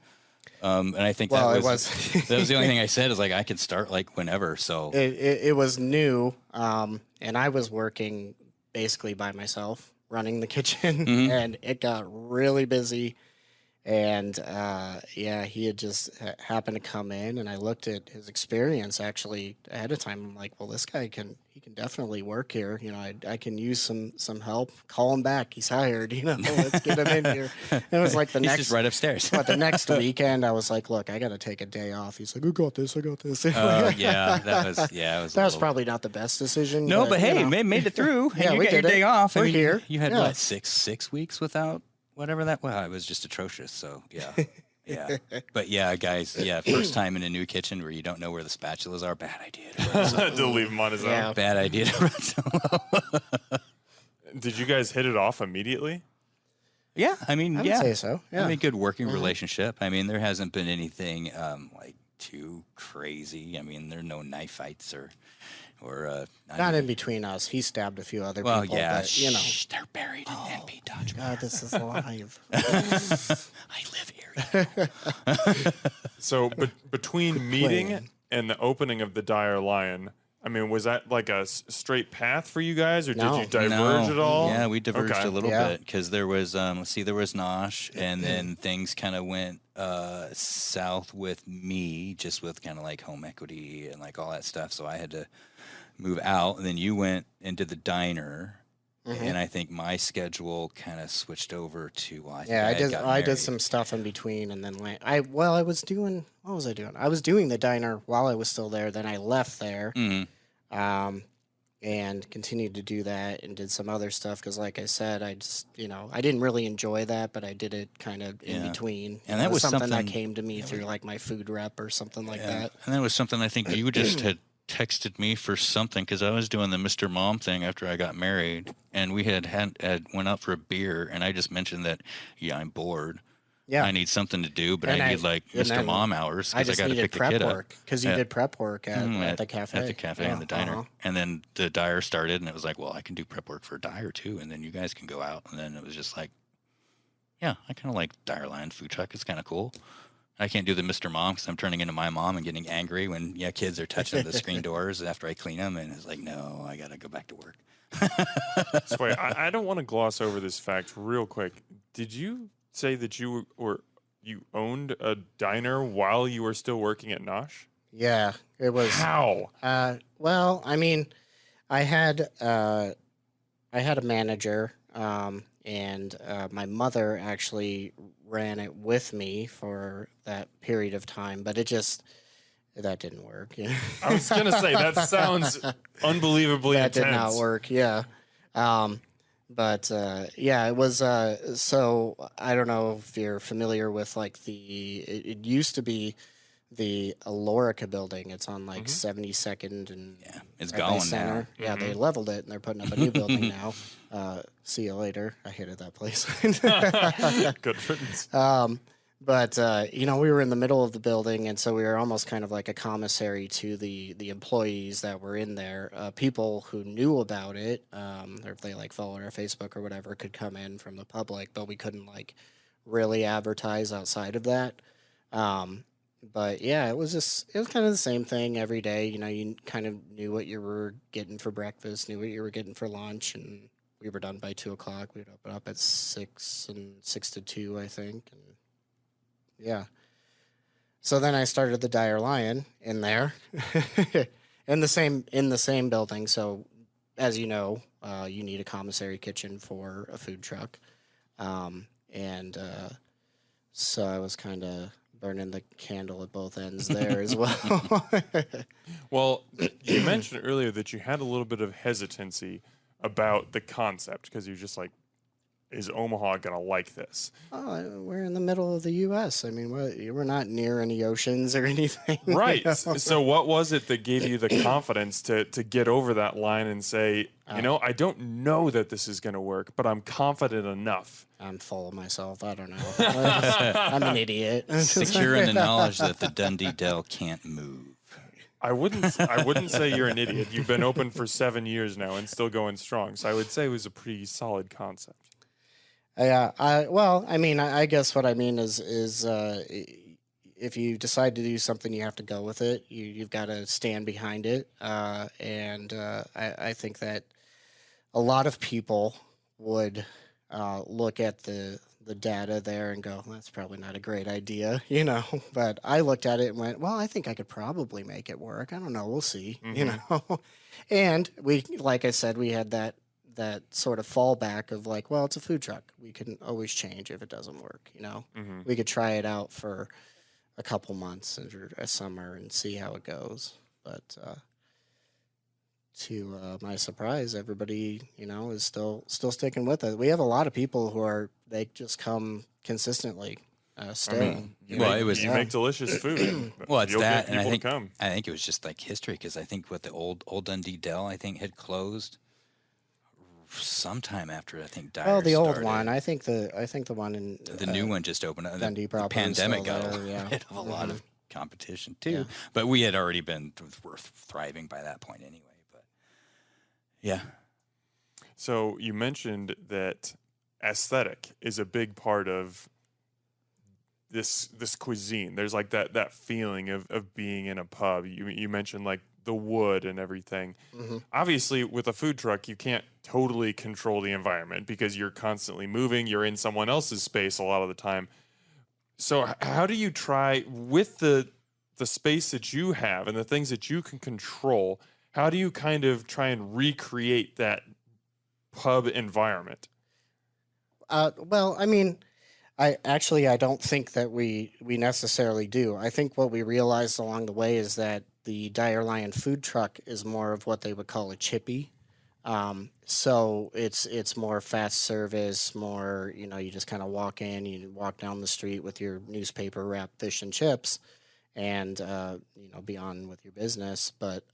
S3: And I think that was the only thing I said is like I could start like whenever. So
S2: it was new, and I was working basically by myself, running the kitchen, and it got really busy. And he had just happened to come in, and I looked at his experience actually ahead of time. I'm like, well, this guy can definitely work here. I can use some help. Call him back. He's hired. Let's get him in here. And it was like
S3: He's just right upstairs.
S2: But the next weekend, I was like, look, I got to take a day off. He's like, I got this.
S3: That was
S2: probably not the best decision.
S3: No, but hey, made it through.
S2: Yeah,
S3: you
S2: we
S3: got your
S2: did
S3: day
S2: it.
S3: off.
S2: We're here.
S3: You had
S2: Yeah.
S3: what, six weeks without whatever that. Well, it was just atrocious. So yeah. But yeah, guys, first time in a new kitchen where you don't know where the spatulas are, bad idea to run solo.
S1: To leave him on his own.
S3: Bad idea to run solo.
S1: Did you guys hit it off immediately?
S3: Yeah, I mean,
S2: I would say so. Yeah.
S3: I mean, good working relationship. I mean, there hasn't been anything like too crazy. I mean, there are no knife fights or
S2: not in between us. He stabbed a few other people.
S3: Yeah,
S2: but,
S3: they're buried in NP Dodge.
S2: God, this is live.
S3: I live here.
S1: So, between meeting and the opening of the Dire Lion, I mean, was that like a straight path for you guys, or did you diverge at all?
S3: Yeah, we diverged a little bit because there was, there was Nosh, and then things kind of went south with me, just with kind of like home equity and like all that stuff. So I had to move out, and then you went into the diner. And I think my schedule kind of switched over to
S2: I did some stuff in between, and then I was doing what was I doing? I was doing the diner while I was still there. Then I left there, and continued to do that, and did some other stuff because, like I said, I just I didn't really enjoy that, but I did it kind of in between.
S3: And that was
S2: something that came to me through like my food rep or something like that.
S3: And that was something I think you just had texted me for something because I was doing the Mr. Mom thing after I got married, and we had went out for a beer, and I just mentioned that I'm bored. Yeah, I need something to do, but I need like Mr. Mom hours because I got to pick the kid up.
S2: Because you did prep work at the cafe.
S3: At the cafe and the diner. And then the Dire started, and it was like, well, I can do prep work for Dire too, and then you guys can go out. And then it was just like, yeah, I kind of like Dire Lion food truck. It's kind of cool. I can't do the Mr. Mom because I'm turning into my mom and getting angry when kids are touching the screen doors after I clean them, and it's like, no, I got to go back to work.
S1: So wait, I don't want to gloss over this fact real quick. Did you say that you owned a diner while you were still working at Nosh?
S2: Yeah, it was.
S1: How?
S2: Well, I mean, I had a manager, and my mother actually ran it with me for that period of time, but that didn't work.
S1: I was gonna say that sounds unbelievably intense.
S2: That did not work. Yeah. But it was. So I don't know if you're familiar with like it used to be the Alorica building. It's on like 72nd and
S3: it's gone now.
S2: Yeah, they leveled it and they're putting up a new building now. See you later. I hated that place.
S1: Good riddance.
S2: But we were in the middle of the building, and so we were almost kind of like a commissary to the employees that were in there. People who knew about it, or if they like followed our Facebook or whatever, could come in from the public, but we couldn't like really advertise outside of that. But yeah, it was kind of the same thing every day. You kind of knew what you were getting for breakfast, knew what you were getting for lunch, and we were done by 2:00. We'd open up at 6 and 6 to 2, I think. And yeah. So then I started the Dire Lion in there, in the same building. So as you know, you need a commissary kitchen for a food truck, so I was kind of burning the candle at both ends there as well.
S1: Well, you mentioned earlier that you had a little bit of hesitancy about the concept because you're just like, is Omaha going to like this?
S2: Oh, we're in the middle of the U.S. I mean, we're not near any oceans or anything.
S1: Right. So what was it that gave you the confidence to get over that line and say, I don't know that this is going to work, but I'm confident enough?
S2: I'm full of myself. I don't know. I'm an idiot.
S3: Secure in the knowledge that the Dundee Dell can't move.
S1: I wouldn't say you're an idiot. You've been open for 7 years now and still going strong. So I would say it was a pretty solid concept.
S2: Yeah. I guess what I mean is if you decide to do something, you have to go with it. You've got to stand behind it. And I think that a lot of people would look at the data there and go, that's probably not a great idea, But I looked at it and went, well, I think I could probably make it work. I don't know. We'll see, And we, like I said, we had that sort of fallback of like, well, it's a food truck. We can always change if it doesn't work, We could try it out for a couple months or a summer and see how it goes. But to my surprise, everybody, is still sticking with it. We have a lot of people they just come consistently. Still,
S1: you make delicious food.
S3: Well, it's that, and
S1: come.
S3: I think it was just like history, because I think what the old Dundee Dell, I think, had closed sometime after, I think, Dire
S2: the old
S3: started.
S2: one. I think the one in
S3: the new one just opened.
S2: Dundee
S3: the pandemic got
S2: there,
S3: rid of a lot of competition too, but we had already been thriving by that point anyway. But yeah.
S1: So you mentioned that aesthetic is a big part of this cuisine. There's like that feeling of being in a pub. You mentioned like the wood and everything. Obviously, with a food truck, you can't totally control the environment because you're constantly moving. You're in someone else's space a lot of the time. So how do you try, with the space that you have and the things that you can control, how do you kind of try and recreate that pub environment?
S2: Well, I mean, I don't think that we necessarily do. I think what we realized along the way is that the Dire Lion food truck is more of what they would call a chippy. So it's more fast service, more, you just kind of walk in, you walk down the street with your newspaper wrapped fish and chips and, be on with your business. But,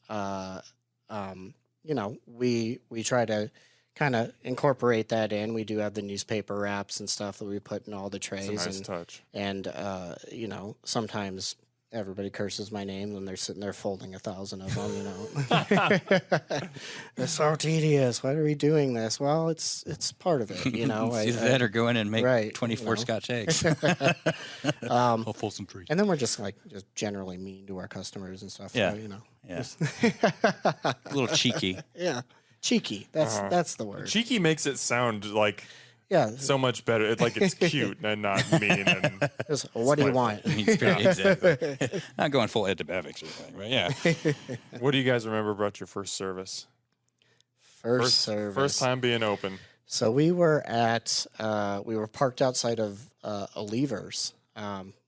S2: we try to kind of incorporate that in. We do have the newspaper wraps and stuff that we put in all the trays.
S1: It's a nice touch.
S2: And, sometimes everybody curses my name when they're sitting there folding 1,000 of them, It's so tedious. Why are we doing this? Well, it's part of it,
S3: Either that or go in and make 24 Scotch eggs. I'll fold some free.
S2: And then we're just generally mean to our customers and stuff.
S3: Yeah.
S2: So,
S3: Yeah. A little cheeky.
S2: Yeah. Cheeky. That's the word.
S1: Cheeky makes it sound like so much better. It's like it's cute and not mean. And
S2: what do you want?
S3: Exactly. Not going full Ed DeBevic or anything, right? Yeah.
S1: What do you guys remember about your first service?
S2: First service.
S1: First time being open.
S2: So we were parked outside of Levers.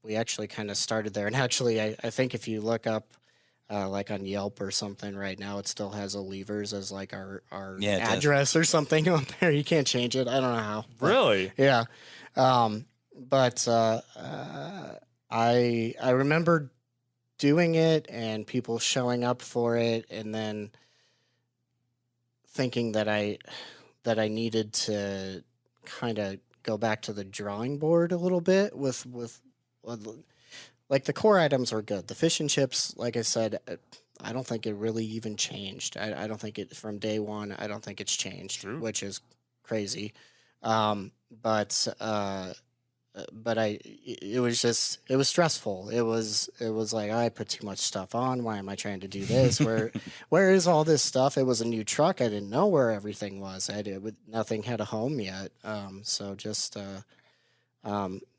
S2: We actually kind of started there. And actually, I think if you look up like on Yelp or something right now, it still has a Levers as like our address or something on there. You can't change it. I don't know how.
S1: Really?
S2: Yeah. But I remember doing it and people showing up for it, and then thinking that I needed to kind of go back to the drawing board a little bit with like the core items were good. The fish and chips, like I said, I don't think it really even changed. I don't think it from day one. I don't think it's changed, which is crazy. But it was stressful. It was like, I put too much stuff on. Why am I trying to do this? Where is all this stuff? It was a new truck. I didn't know where everything was. Nothing had a home yet.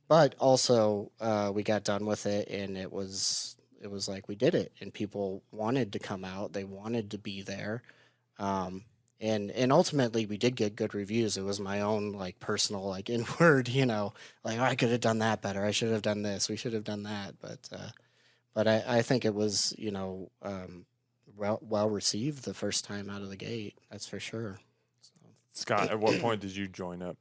S2: But also, we got done with it, and it was like we did it, and people wanted to come out. They wanted to be there, and ultimately we did get good reviews. It was my own like personal like inward, like, oh, I could have done that better. I should have done this. We should have done that. But I think it was well received the first time out of the gate. That's for sure. So.
S1: Scott, at what point did you join up?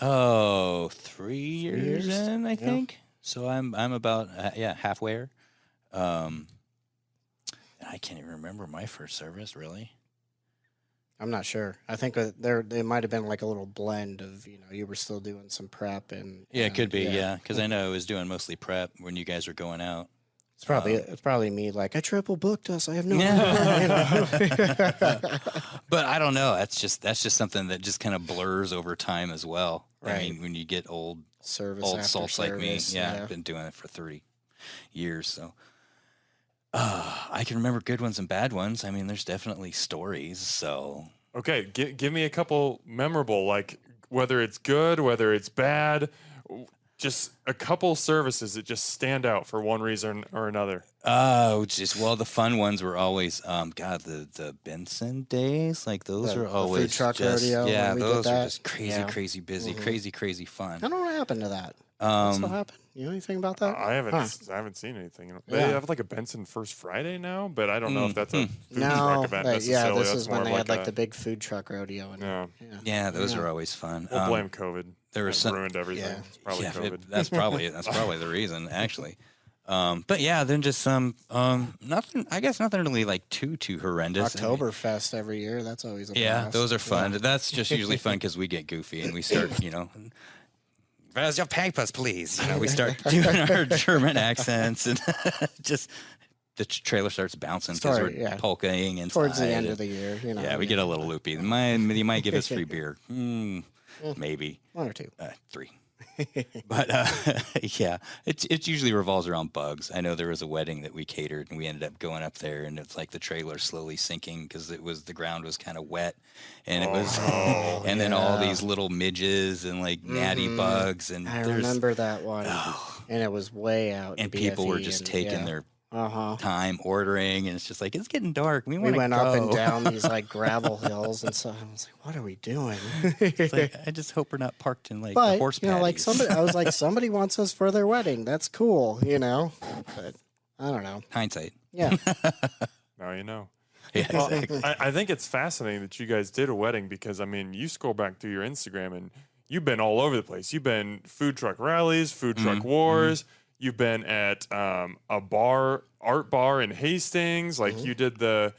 S3: Oh, 3 years in, I think. So I'm about halfway. I can't even remember my first service, really.
S2: I'm not sure. I think there might have been like a little blend of, you were still doing some prep and
S3: it could be, because I know I was doing mostly prep when you guys were going out.
S2: It's probably me. Like, I triple booked us. I have no idea.
S3: But I don't know. That's just something that just kind of blurs over time as well.
S2: Right.
S3: I mean, when you get old
S2: service
S3: salts like me, I've been doing it for 30 years. So I can remember good ones and bad ones. I mean, there's definitely stories. So
S1: Okay, give me a couple memorable, like whether it's good, whether it's bad, just a couple services that just stand out for one reason or another.
S3: Oh, the fun ones were always, the Benson days, like those are
S2: The
S3: always
S2: food truck
S3: just,
S2: rodeo
S3: yeah,
S2: when we did
S3: those are
S2: that.
S3: just crazy,
S2: Yeah.
S3: crazy busy, crazy fun.
S2: I don't know what happened to that. What still
S3: Um,
S2: happened? You know anything about that?
S1: I haven't
S2: Huh.
S1: I haven't seen anything. They
S2: Yeah.
S1: have like a Benson First Friday now, but I don't know if that's a food truck
S2: No,
S1: event
S2: yeah,
S1: necessarily.
S2: this
S1: That's
S2: is
S1: more
S2: when
S1: of
S2: they
S1: like
S2: had like
S1: a
S2: the big food truck rodeo. And,
S1: yeah.
S3: yeah, those are always fun.
S1: We'll blame COVID.
S3: There was
S1: That
S3: some,
S1: ruined everything.
S2: yeah.
S1: It's probably COVID.
S3: that's probably the reason, actually. But yeah, then just some nothing. I guess nothing really like too horrendous.
S2: Oktoberfest every year. That's always a
S3: Yeah,
S2: blast.
S3: those are fun.
S2: Yeah.
S3: That's just usually fun because we get goofy and we start, where's your papers, please? We start doing our German accents and just the trailer starts bouncing because we're polkaing inside.
S2: Towards the end of the year,
S3: Yeah, we get a little loopy. You might give us free beer. Maybe.
S2: 1 or 2.
S3: 3. But yeah, it usually revolves around bugs. I know there was a wedding that we catered, and we ended up going up there, and it's like the trailer slowly sinking because the ground was kind of wet, and it was, and then all these little midges and like natty bugs, and
S2: I remember that one, and it was way out.
S3: And
S2: in
S3: people were
S2: BFE
S3: just
S2: and,
S3: taking their time ordering, and it's just like it's getting dark. We
S2: went up and down these like gravel hills, and so I was like, "What are we doing?"
S3: It's like, I just hope we're not parked in like
S2: but
S3: the horse
S2: like
S3: patties.
S2: I was like, somebody wants us for their wedding. That's cool, But I don't know.
S3: Hindsight.
S2: Yeah.
S1: Now you know.
S3: Yeah,
S1: Well,
S3: exactly.
S1: I think it's fascinating that you guys did a wedding because, I mean, you scroll back through your Instagram and you've been all over the place. You've been food truck rallies, food truck wars. You've been at a art bar in Hastings. Like you did the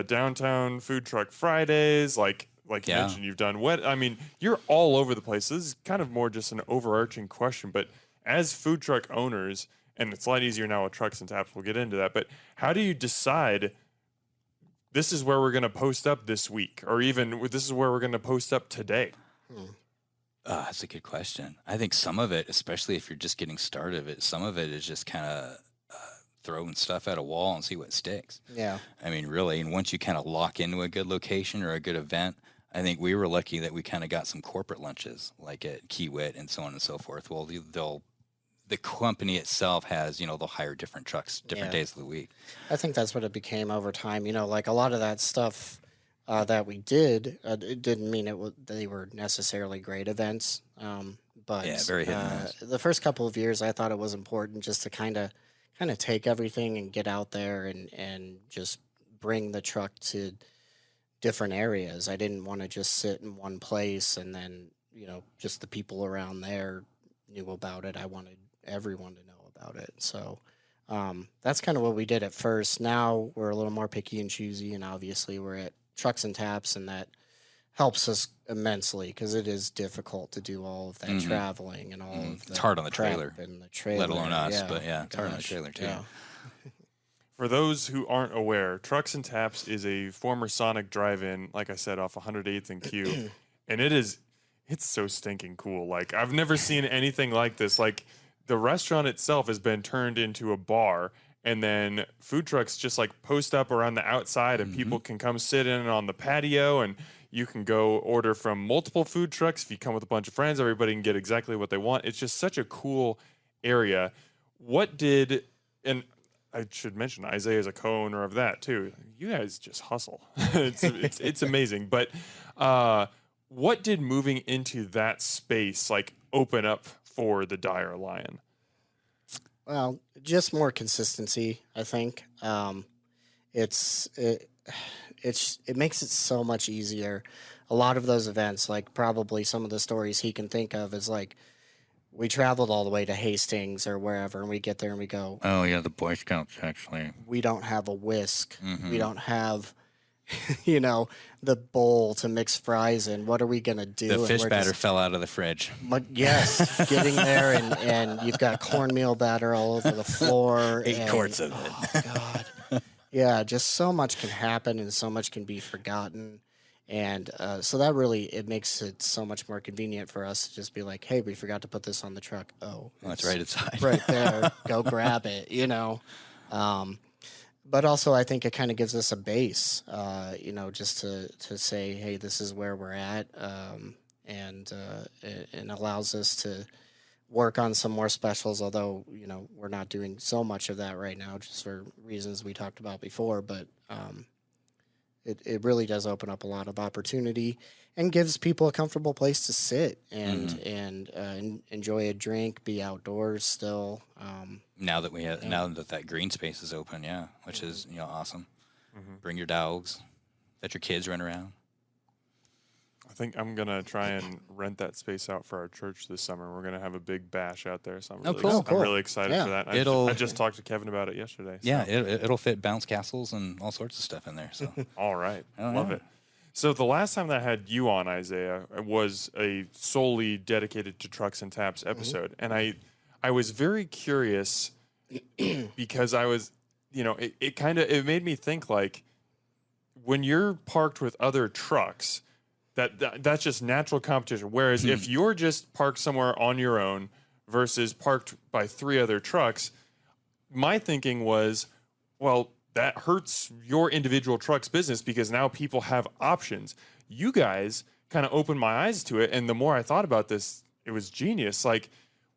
S1: downtown food truck Fridays. Like you mentioned, you've done I mean, you're all over the place. This is kind of more just an overarching question, but as food truck owners, and it's a lot easier now with trucks and taps. We'll get into that. But how do you decide this is where we're going to post up this week, or even this is where we're going to post up today?
S3: That's a good question. I think some of it, especially if you're just getting started, some of it is just kind of throwing stuff at a wall and see what sticks.
S2: Yeah.
S3: I mean, really, and once you kind of lock into a good location or a good event, I think we were lucky that we kind of got some corporate lunches, like at Kiewit and so on and so forth. Well, the company itself has, they'll hire different trucks, different days of the week.
S2: I think that's what it became over time. Like a lot of that stuff that we did, it didn't mean they were necessarily great events. But
S3: yeah, very hit and miss.
S2: The first couple of years, I thought it was important just to kind of take everything and get out there and just bring the truck to different areas. I didn't want to just sit in one place and then, just the people around there knew about it. I wanted everyone to know about it. So that's kind of what we did at first. Now we're a little more picky and choosy, and obviously we're at Trucks and Taps, and that helps us immensely because it is difficult to do all of that traveling and all of the
S3: it's hard on the trailer,
S2: and the trailer,
S3: let alone us. But yeah, it's hard on the trailer too.
S2: Yeah.
S1: For those who aren't aware, Trucks and Taps is a former Sonic drive-in, like I said, off 108th and Q, and it's so stinking cool. Like I've never seen anything like this. Like the restaurant itself has been turned into a bar, and then food trucks just like post up around the outside, and people can come sit in on the patio, and you can go order from multiple food trucks. If you come with a bunch of friends, everybody can get exactly what they want. It's just such a cool area. And I should mention Isaiah is a co-owner of that too. You guys just hustle. It's amazing. But what did moving into that space like open up for the Dire Lion?
S2: Well, just more consistency, I think. It makes it so much easier. A lot of those events, like probably some of the stories he can think of, is like we traveled all the way to Hastings or wherever, and we get there and we go,
S3: oh yeah, the Boy Scouts actually.
S2: We don't have a whisk. We don't have, the bowl to mix fries in. What are we gonna do?
S3: The fish batter fell out of the fridge.
S2: Yes, getting there and you've got cornmeal batter all over the floor.
S3: 8 quarts of it.
S2: Oh God. Yeah, just so much can happen and so much can be forgotten. And so that really, it makes it so much more convenient for us to just be like, hey, we forgot to put this on the truck. Oh,
S3: it's right inside.
S2: right there. Go grab it, but also I think it kind of gives us a base, just to say, hey, this is where we're at, and it allows us to work on some more specials, although, we're not doing so much of that right now just for reasons we talked about before. But it really does open up a lot of opportunity and gives people a comfortable place to sit and enjoy a drink, be outdoors still.
S3: Now that green space is open, which is awesome. Bring your dogs, let your kids run around.
S1: I think I'm gonna try and rent that space out for our church this summer. We're gonna have a big bash out there, so I'm really excited for that. I just talked to Kevin about it yesterday. So.
S3: Yeah, it'll fit bounce castles and all sorts of stuff in there. So
S1: all right, love it. So the last time that I had you on, Isaiah, was a solely dedicated to trucks and taps episode, and I was very curious because I was, it made me think, like, when you're parked with other trucks. That's just natural competition. Whereas if you're just parked somewhere on your own versus parked by 3 other trucks, my thinking was, well, that hurts your individual truck's business because now people have options. You guys kind of opened my eyes to it, and the more I thought about this, it was genius. Like,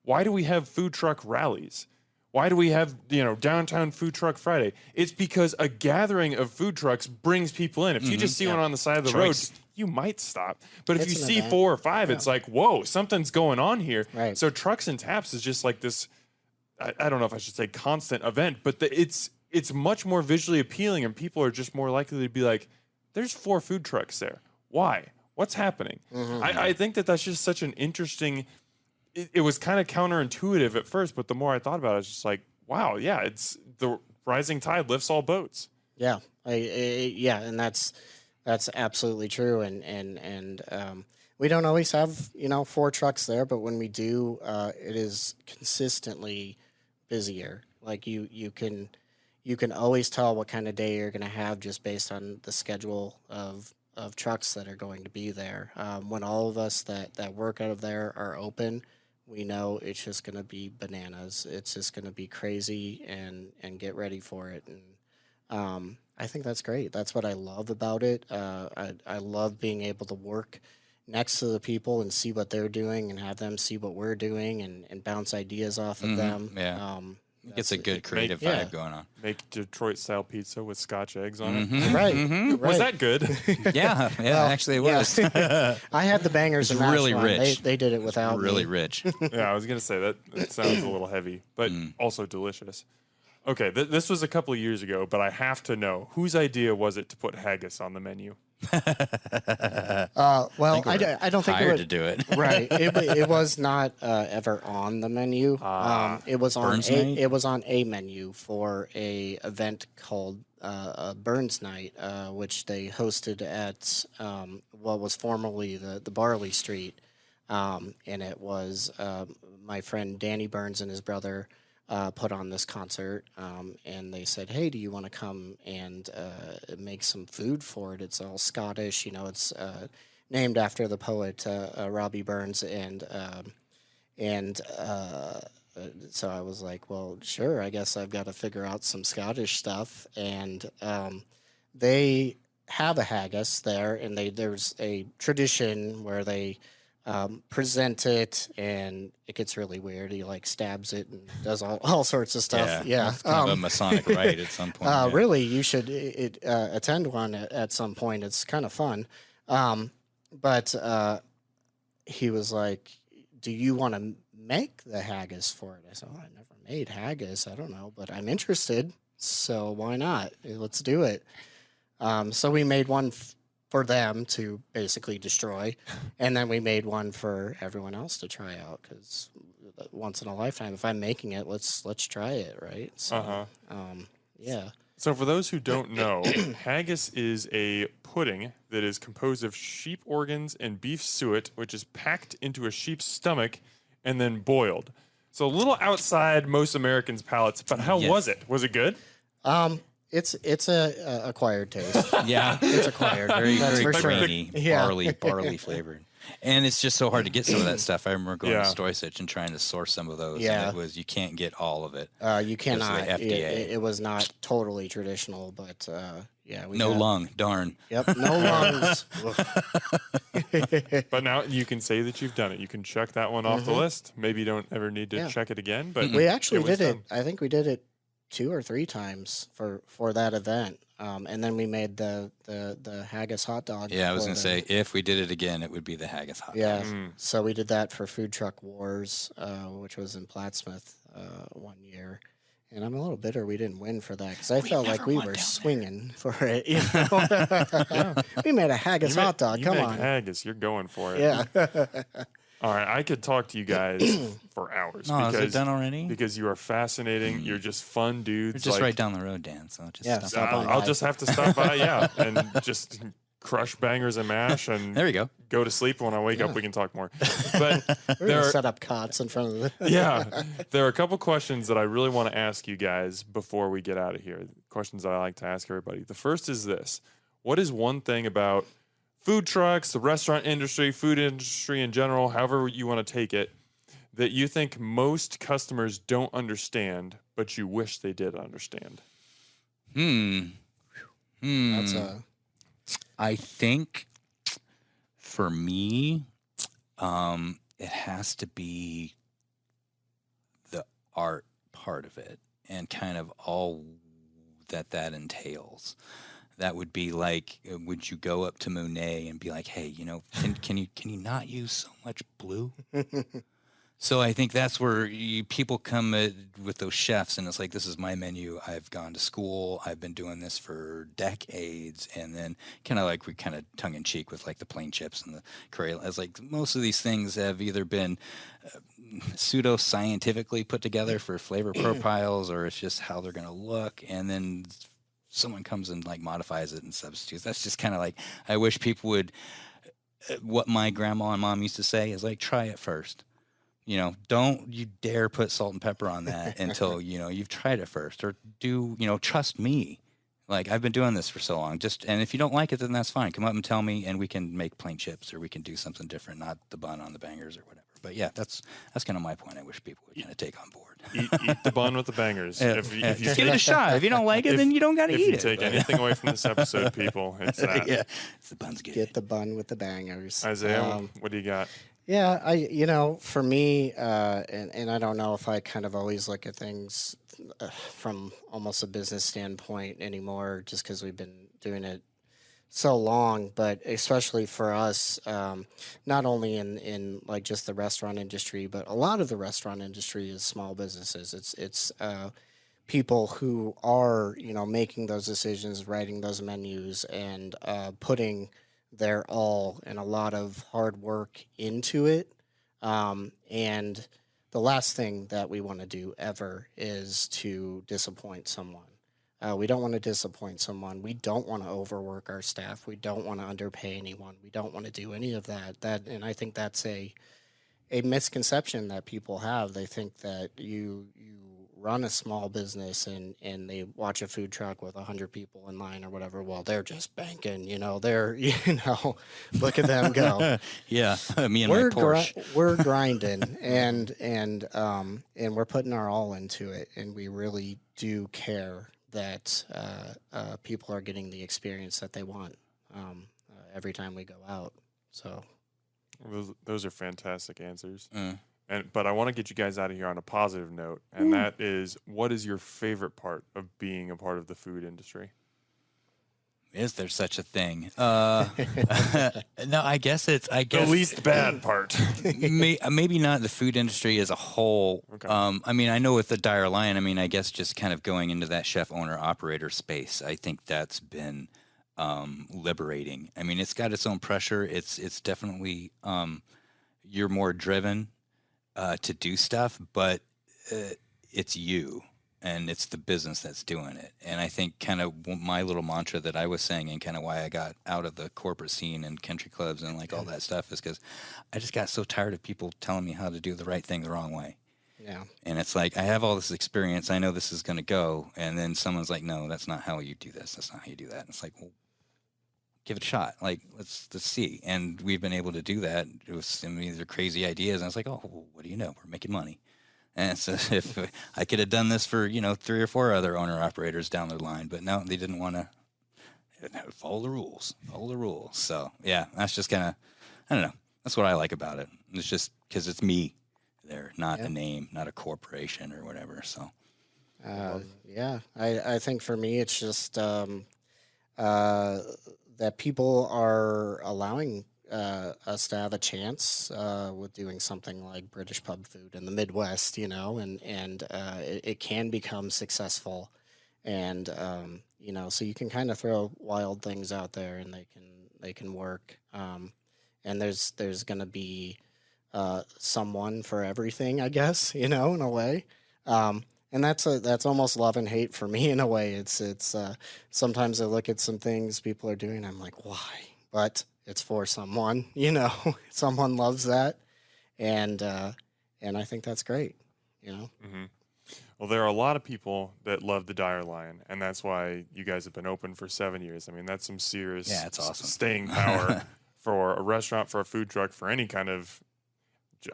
S1: why do we have food truck rallies? Why do we have, downtown food truck Friday? It's because a gathering of food trucks brings people in. If you just see one on the side of the road, you might stop. But if you see 4 or 5, it's like, whoa, something's going on here.
S2: Right.
S1: So trucks and taps is just like this, I don't know if I should say constant event, but it's much more visually appealing, and people are just more likely to be like, there's 4 food trucks there. Why? What's happening? I think that's just such an interesting... It was kind of counterintuitive at first, but the more I thought about it, it's just like, wow, yeah, it's the rising tide lifts all boats.
S2: Yeah, and that's absolutely true. And we don't always have 4 trucks there, but when we do, it is consistently busier. Like you can always tell what kind of day you're going to have just based on the schedule of trucks that are going to be there. When all of us that work out of there are open, we know it's just going to be bananas. It's just going to be crazy, and get ready for it. And I think that's great. That's what I love about it. I love being able to work next to the people and see what they're doing and have them see what we're doing and bounce ideas off of them.
S3: Yeah. It gets a good creative vibe going on.
S1: Make Detroit-style pizza with Scotch eggs on it.
S2: Right.
S1: Was that good?
S3: Yeah, actually it was.
S2: I had the bangers.
S3: It's
S2: and
S3: really
S2: mash one.
S3: rich.
S2: They did it without
S3: really
S2: me.
S3: rich.
S1: Yeah, I was going to say that sounds a little heavy, but also delicious. Okay, this was a couple of years ago, but I have to know, whose idea was it to put haggis on the menu?
S2: Well, I don't think
S3: hired to do it.
S2: Right. It was not ever on the menu. It was on
S3: Burns Night?
S2: It was on a menu for a event called Burns Night, which they hosted at what was formerly the Barley Street, and it was my friend Danny Burns and his brother put on this concert, and they said, hey, do you want to come and make some food for it? It's all Scottish, it's named after the poet Robbie Burns, and so I was like, well, sure, I guess I've got to figure out some Scottish stuff, and they have a haggis there, and there's a tradition where they present it, and it gets really weird. He stabs it and does all sorts of stuff. Yeah.
S3: It's kind of a Masonic rite at some point.
S2: Really, you should attend one at some point. It's kind of fun. But he was like, do you want to make the haggis for it? I said, I never made haggis. I don't know, but I'm interested. So why not? Let's do it. So we made one for them to basically destroy, and then we made one for everyone else to try out, because once in a lifetime, if I'm making it, let's try it, right? So, yeah.
S1: So for those who don't know, haggis is a pudding that is composed of sheep organs and beef suet, which is packed into a sheep's stomach and then boiled. So a little outside most Americans' palates, but how was it? Was it good?
S2: It's a acquired taste.
S3: Yeah,
S2: It's acquired.
S3: very
S2: for
S3: grainy,
S2: sure. Yeah.
S3: barley flavored. And it's just so hard to get some of that stuff. I remember going
S1: Yeah.
S3: to Stoysich and trying to source some of those.
S2: Yeah.
S3: And you can't get all of it.
S2: You cannot.
S3: the FDA.
S2: It was not totally traditional, but yeah, we
S3: No
S2: got,
S3: lung, darn.
S2: Yep, no lungs.
S1: But now you can say that you've done it. You can check that one off the list. Maybe you don't ever need to check it again. But
S2: We actually
S1: was
S2: did it.
S1: done.
S2: I think we did it 2 or 3 times for that event. And then we made the haggis hot dog.
S3: Yeah, I was
S2: for
S3: going to say, if we did it again, it would be the haggis hot dog.
S2: Yeah. So we did that for Food Truck Wars, which was in Plattsmouth one year. And I'm a little bitter we didn't win for that because I felt like we were swinging for it. You know? We made a haggis hot dog.
S1: You
S2: Come
S1: make
S2: on.
S1: haggis. You're going for it.
S2: Yeah.
S1: All right. I could talk to you guys for hours.
S3: Oh, is it done already?
S1: Because you are fascinating. You're just fun dudes.
S3: We're just right down the road, Dan. So just stop by.
S1: I'll just have to stop by, and just crush bangers and mash, and
S3: There you go.
S1: go to sleep. When I wake up, we can talk more. But
S2: We're going to set up cots in front of the.
S1: there are a couple questions that I really want to ask you guys before we get out of here. Questions that I like to ask everybody. The first is this: what is one thing about food trucks, the restaurant industry, food industry in general, however you want to take it, that you think most customers don't understand, but you wish they did understand?
S2: That's
S3: I think for me, it has to be the art part of it and kind of all that entails. That would be like, would you go up to Monet and be like, hey, you know, can you not use so much blue? So I think that's where people come with those chefs, and it's like, this is my menu. I've gone to school. I've been doing this for decades. And then kind of like we kind of tongue in cheek with like the plain chips and the Crayola. It's like most of these things have either been pseudo-scientifically put together for flavor profiles, or it's just how they're going to look. And then someone comes and like modifies it and substitutes. That's just kind of like, I wish people would, what my grandma and mom used to say is like, try it first. You know, don't you dare put salt and pepper on that until, you know, you've tried it first, or trust me. Like, I've been doing this for so long. And if you don't like it, then that's fine. Come up and tell me, and we can make plain chips, or we can do something different, not the bun on the bangers or whatever. But yeah, that's kind of my point. I wish people would kind of take on board.
S1: Eat the bun with the bangers.
S3: If you just give it a shot. If you don't like it, then you don't got to eat it.
S1: If you take anything away from this episode, people, it's that.
S3: Yeah, it's the bun's good.
S2: Get the bun with the bangers.
S1: Isaiah, what do you got?
S2: Yeah, for me, and I don't know if I kind of always look at things from almost a business standpoint anymore, just because we've been doing it so long, but especially for us, not only in like just the restaurant industry, but a lot of the restaurant industry is small businesses. It's people who are, making those decisions, writing those menus, and putting their all and a lot of hard work into it. And the last thing that we want to do ever is to disappoint someone. We don't want to disappoint someone. We don't want to overwork our staff. We don't want to underpay anyone. We don't want to do any of that. And I think that's a misconception that people have. They think that you run a small business and they watch a food truck with 100 people in line or whatever. Well, they're just banking, they're, look at them go.
S3: Yeah. Me and my Porsche.
S2: We're grinding and we're putting our all into it. And we really do care that people are getting the experience that they want every time we go out. So
S1: those are fantastic answers. But I want to get you guys out of here on a positive note, and that is, what is your favorite part of being a part of the food industry?
S3: Is there such a thing? No, I guess
S1: the least bad part.
S3: Maybe not the food industry as a whole.
S1: Okay.
S3: I know with the Dire Lion, I guess just kind of going into that chef owner operator space, I think that's been liberating. It's got its own pressure. It's definitely you're more driven to do stuff, but it's you. And it's the business that's doing it. And I think kind of my little mantra that I was saying, and kind of why I got out of the corporate scene and country clubs and like all that stuff, is because I just got so tired of people telling me how to do the right thing the wrong way.
S2: Yeah.
S3: And it's like, I have all this experience. I know this is going to go. And then someone's like, no, that's not how you do this. That's not how you do that. And it's like, well, give it a shot. Like, let's see. And we've been able to do that. These are crazy ideas. And I was like, oh, what do you know? We're making money. And so if I could have done this for, 3 or 4 other owner operators down the line, but no, they didn't want to follow the rules. So yeah, that's just kind of, I don't know. That's what I like about it. It's just because it's me there, not a name, not a corporation or whatever. So
S2: I think for me, it's just that people are allowing us to have a chance with doing something like British pub food in the Midwest, and it can become successful, and so you can kind of throw wild things out there, and they can work, and there's going to be someone for everything, I guess, in a way. And that's almost love and hate for me in a way. It's sometimes I look at some things people are doing, I'm like, why? But it's for someone, someone loves that, and I think that's great,
S1: Mm-hmm. Well, there are a lot of people that love the Dire Lion, and that's why you guys have been open for 7 years. I mean, that's some serious
S3: it's awesome.
S1: Staying power for a restaurant, for a food truck, for any kind of,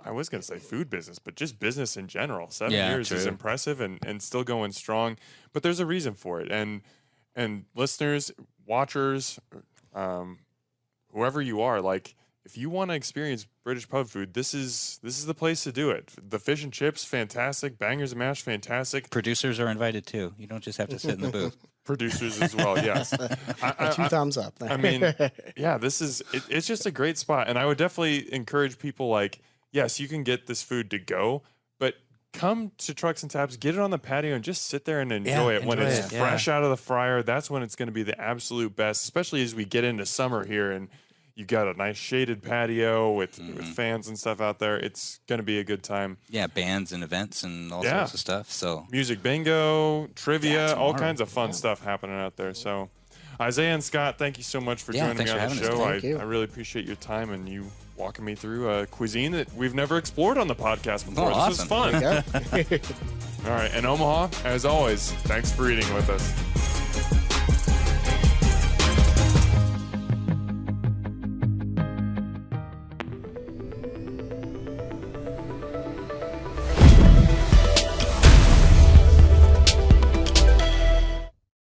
S1: I was going to say food business, but just business in general. 7 years is impressive and still going strong. But there's a reason for it. And listeners, watchers, whoever you are, like, if you want to experience British pub food, this is the place to do it. The fish and chips, fantastic. Bangers and mash, fantastic.
S3: Producers are invited too. You don't just have to sit in the booth.
S1: Producers as well, yes.
S2: 2 thumbs up.
S1: I mean, yeah, it's just a great spot. And I would definitely encourage people, like, yes, you can get this food to go, but come to Trucks and Taps, get it on the patio, and just sit there and enjoy it. When it's fresh out of the fryer, that's when it's going to be the absolute best, especially as we get into summer here and you got a nice shaded patio with fans and stuff out there. It's going to be a good time. Yeah,
S3: bands and events and all sorts of stuff. So
S1: music bingo, trivia, all kinds of fun stuff happening out there. So Isaiah and Scott, thank you so much for joining me on the show. I really appreciate your time and you walking me through a cuisine that we've never explored on the podcast before. This is fun. All right, and Omaha, as always, thanks for eating with us.